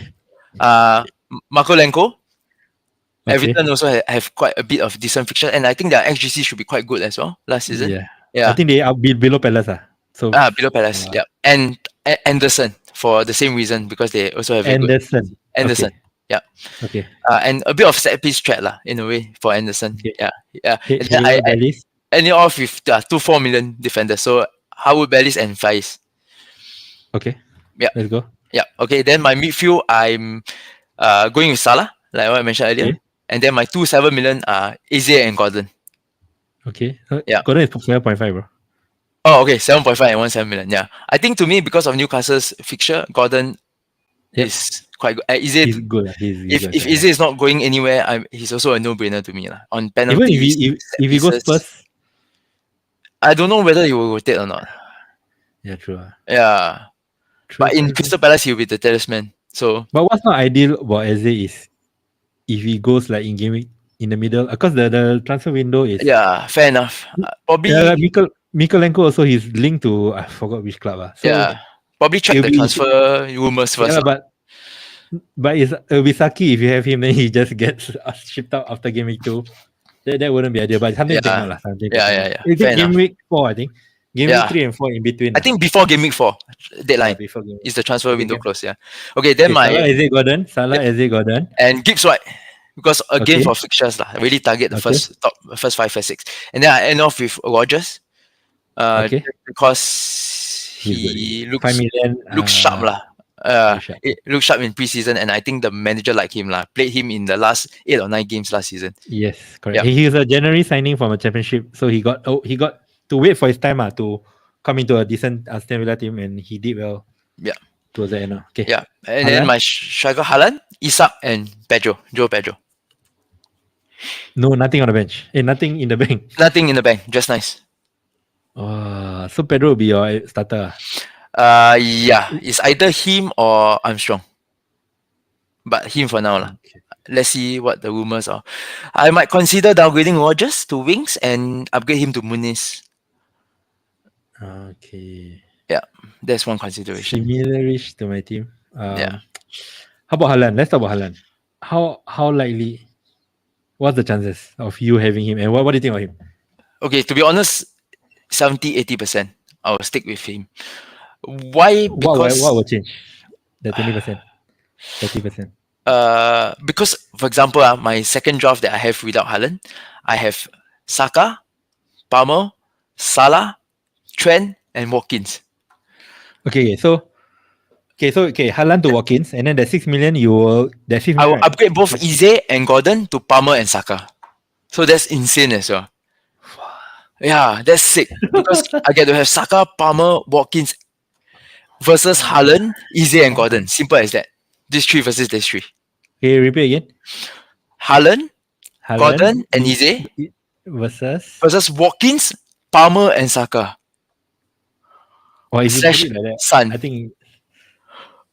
Markolenko. Everton also have quite a bit of decent fixture, and I think their XGC should be quite good as well last season. I think they are below Palace. So below Palace. And Anderson for the same reason because they also have Anderson. Anderson. Okay. Yeah. Okay. And a bit of set piece threat in a way for Anderson. Okay. Yeah. And then I Bellis? ended off with 2-4 million defenders. So Howard Bellis and Faiz. Okay. Yeah. Let's go. Yeah. Okay. Then my midfield, I'm going with Salah, like what I mentioned earlier. Okay. And then my 2-7 million are Eze and Gordon. Okay. Yeah. Gordon is 7.5, bro. Oh, okay. 7.5 and 1.7 million. Yeah. I think to me, because of Newcastle's fixture, Gordon is quite good. He's good. If Eze is not going anywhere, he's also a no-brainer to me. On penalties. Even if he goes first, I don't know whether he will rotate or not. Yeah, true. Yeah. But in Crystal Palace, he'll be the talisman. So. But what's not ideal about Eze is if he goes like in game week in the middle, because the transfer window is. Yeah, fair enough. Probably. Yeah, Mikolenko also he's linked to I forgot which club. So probably check the transfer rumors first. Yeah, but it'll be sucky if you have him then he just gets shipped out after game week 2. That wouldn't be ideal. But something to take note. Yeah. Is it game week 4? I think. Game week 3 and 4 in between. I think before game week 4 deadline is the transfer window close. Yeah. Okay, then Salah, Eze Gordon, and Gibbs White. Because again for fixtures really target the first 5, first 6. And then I end off with Rodgers. Because he looks 5 million, looks sharp It looks sharp in preseason, and I think the manager liked him Played him in the last 8 or 9 games last season. Yes, correct. He was a January signing from a championship, so he got to wait for his time to come into a decent Aston Villa team, and he did well. Yeah. Towards the end. Okay. Yeah, and then my striker Haaland, Isak, and Joe Pedro. No, nothing on the bench. Nothing in the bank. Nothing in the bank. Just nice. So Pedro will be your starter. Yeah, it's either him or Armstrong. But him for now. Okay. Let's see what the rumors are. I might consider downgrading Rodgers to wings and upgrade him to Muniz. Okay. Yeah, that's one consideration. Similar-ish to my team. How about Haaland? Let's talk about Haaland. How likely? What's the chances of you having him? And what do you think of him? Okay, to be honest, 70-80%. I will stick with him. Why? Because what will change? The 20%, 30%. Because for example, my second draft that I have without Haaland, I have Saka, Palmer, Salah, Trent, and Watkins. Okay, Haaland to Watkins, and then the 6 million I will upgrade both Eze and Gordon to Palmer and Saka. So that's insane as well. Yeah, that's sick because I get to have Saka, Palmer, Watkins versus Haaland, Eze, and Gordon. Simple as that. These 3 versus these 3. Okay, repeat again. Haaland, Gordon, and Eze versus Watkins, Palmer, and Saka. Or if you put it like that, Son. I think.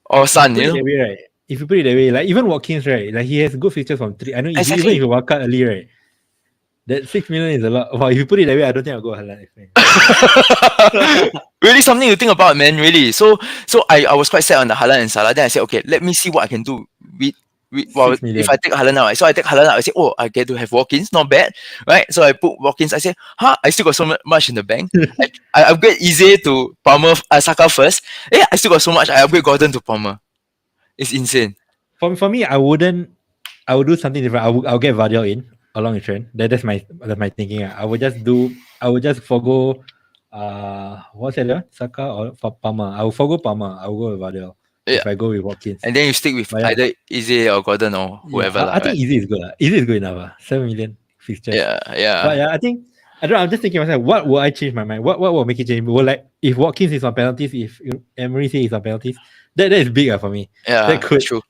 Or Son, you know. Right? If you put it that way, like even Watkins, right? Like he has good features from 3. I know even if you walk out early, right? That 6 million is a lot. Wow, if you put it that way, I don't think I'll go Haaland. Really something to think about, man. Really. So I was quite set on the Haaland and Salah. Then I said, okay, let me see what I can do with if I take Haaland out. So I take Haaland out. I say, I get to have Watkins, not bad, right? So I put Watkins. I say, I still got so much in the bank. I upgrade Eze to Palmer, Saka first. Yeah, I still got so much. I upgrade Gordon to Palmer. It's insane. For me, I would do something different. I'll get Vardyal in along the trend. That's my thinking. I would just forgo what's that? Saka or Palmer. I will forgo Palmer. I will go with Vardyal. Yeah. If I go with Watkins. And then you stick with either Eze or Gordon or whoever. I think Eze is good. Eze is good enough. 7 million fixtures. Yeah. But I think I'm just thinking myself, what will I change my mind? What will make it change? Well, like if Watkins is on penalties, if Emery says he's on penalties, that is big for me. Yeah, that could true.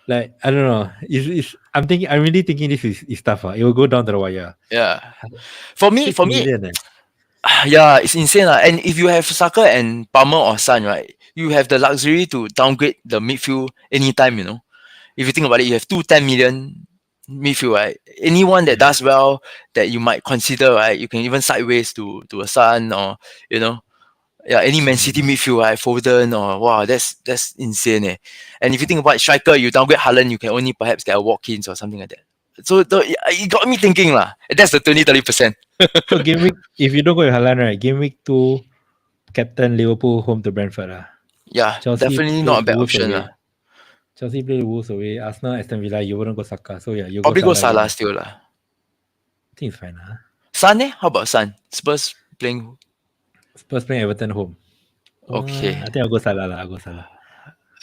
Like I don't know. I'm really thinking this is tough. It will go down to the wire. Yeah. For me, 6 million. yeah, it's insane. And if you have Saka and Palmer or Son, right, you have the luxury to downgrade the midfield anytime, you know. If you think about it, you have 10 million midfield, right? Anyone that does well that you might consider, right? You can even sideways to a Son or, you know, yeah, any Man City midfield, right? Foden or wow, that's insane. And if you think about striker, you downgrade Haaland, you can only perhaps get a Watkins or something like that. So it got me thinking lah. That's the 20-30%. So game week, if you don't go with Haaland, right? Game week 2, captain Liverpool home to Brentford lah. Yeah, Chelsea definitely not a bad Wolves option away. lah. Chelsea play the Wolves away. Arsenal, Aston Villa, you wouldn't go Saka. So yeah, you Probably go Salah again. still lah. I think it's fine lah. Son How about Son? Spurs playing. Spurs playing Everton home. Okay. I think I'll go Salah lah. I'll go Salah.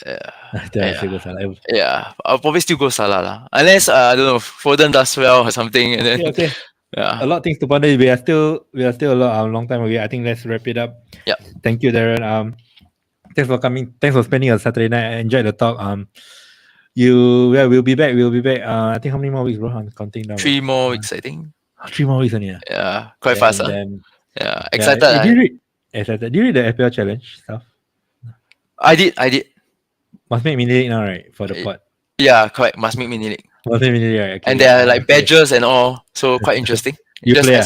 I think I'll still go Salah. Yeah, I'll probably still go Salah lah. Unless I don't know, Foden does well or something, and then Okay. yeah, A lot of things to ponder. We are still a long time away. I think let's wrap it up. Yeah. Thank you, Darren. Thanks for coming. Thanks for spending a Saturday night. I enjoyed the talk. We'll be back. I think how many more weeks, bro? I'm counting down. 3 more weeks, I think. 3 more weeks only. Yeah, quite fast. Yeah, excited. Yeah. Did you read the FPL challenge stuff? I did. Must make mini league now, right? For the pod. Yeah, correct. Must make mini league. Must make mini league, right? Okay. And there are like badges and all, so quite interesting. You just play,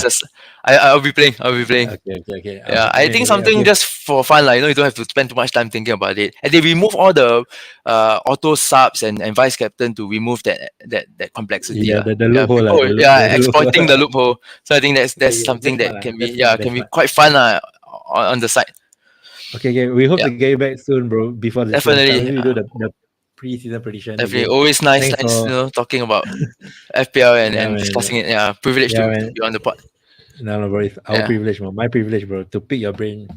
I'll be playing. Okay. Yeah, I think something just for fun, like, you know, you don't have to spend too much time thinking about it. And they remove all the auto subs and vice captain to remove that complexity. Yeah, the loophole. Exploiting the loophole. So I think that's something that can be quite fun on the side. Okay. We hope to get you back soon, bro. Before the Definitely. Maybe we do the pre-season prediction. Definitely, again. always nice, For, you know, talking about FPL and discussing it. Yeah, privilege to be on the pod. No, bro. It's our privilege, bro. My privilege, bro, to pick your brain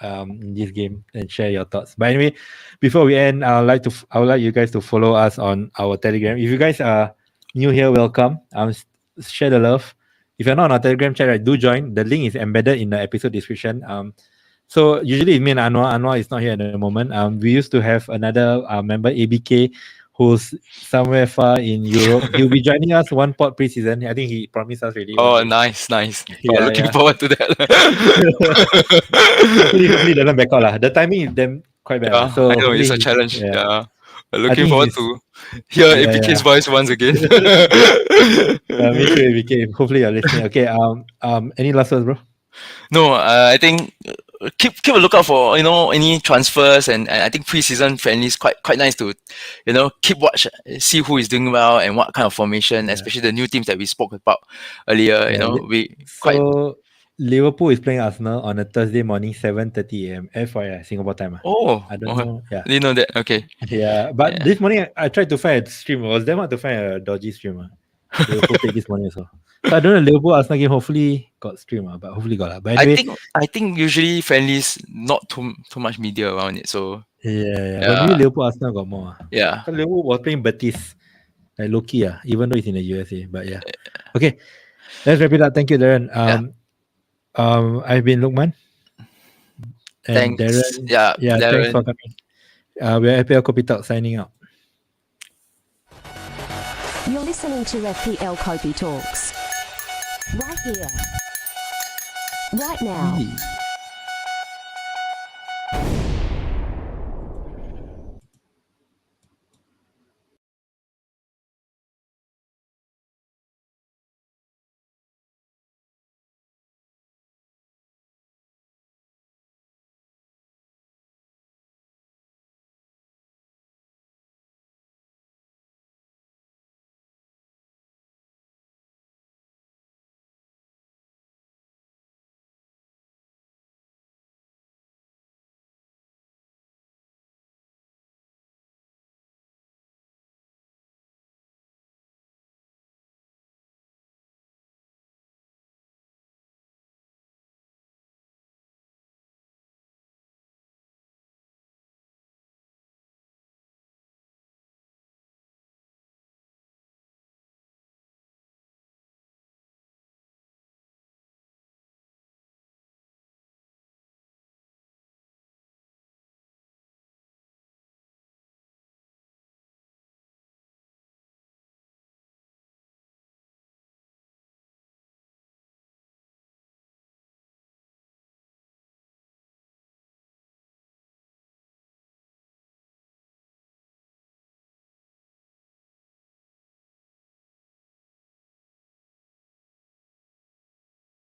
in this game and share your thoughts. But anyway, before we end, I would like you guys to follow us on our Telegram. If you guys are new here, welcome. Share the love. If you're not on our Telegram chat, right, do join. The link is embedded in the episode description. So usually it's me and Anwar. Anwar is not here at the moment. We used to have another member, ABK, who's somewhere far in Europe. He'll be joining us one pod pre-season. I think he promised us already. Oh, nice. Looking forward to that. Hopefully doesn't back out lah. The timing is them quite bad. Yeah, So I know it's a challenge. Yeah. Looking forward to hear ABK's voice once again. Me too, ABK. Hopefully you're listening. Okay. Any last words, bro? No, I think keep a lookout for, you know, any transfers, and I think pre-season friendly is quite nice to, you know, keep watch, see who is doing well and what kind of formation, especially the new teams that we spoke about earlier. You know, Liverpool is playing Arsenal on a Thursday morning, 7:30 a.m. FYI, Singapore time. I don't know. Yeah, didn't know that. Okay. Yeah, but this morning I tried to find a stream. It was damn hard to find a dodgy stream. Liverpool played this morning also. So I don't know, Liverpool Arsenal game hopefully got stream, but hopefully got. But anyway, I think usually friendlies not too much media around it. So yeah. But maybe Liverpool Arsenal got more. Yeah. So Liverpool was playing Betis, like low-key, even though it's in the USA. But yeah. Okay. Let's wrap it up. Thank you, Darren. I've been Lukman. And thanks. Darren. Darren. Thanks for coming. We're FPL Kopi Talk signing out. You're listening to FPL Kopi Talks. Right here. Right now.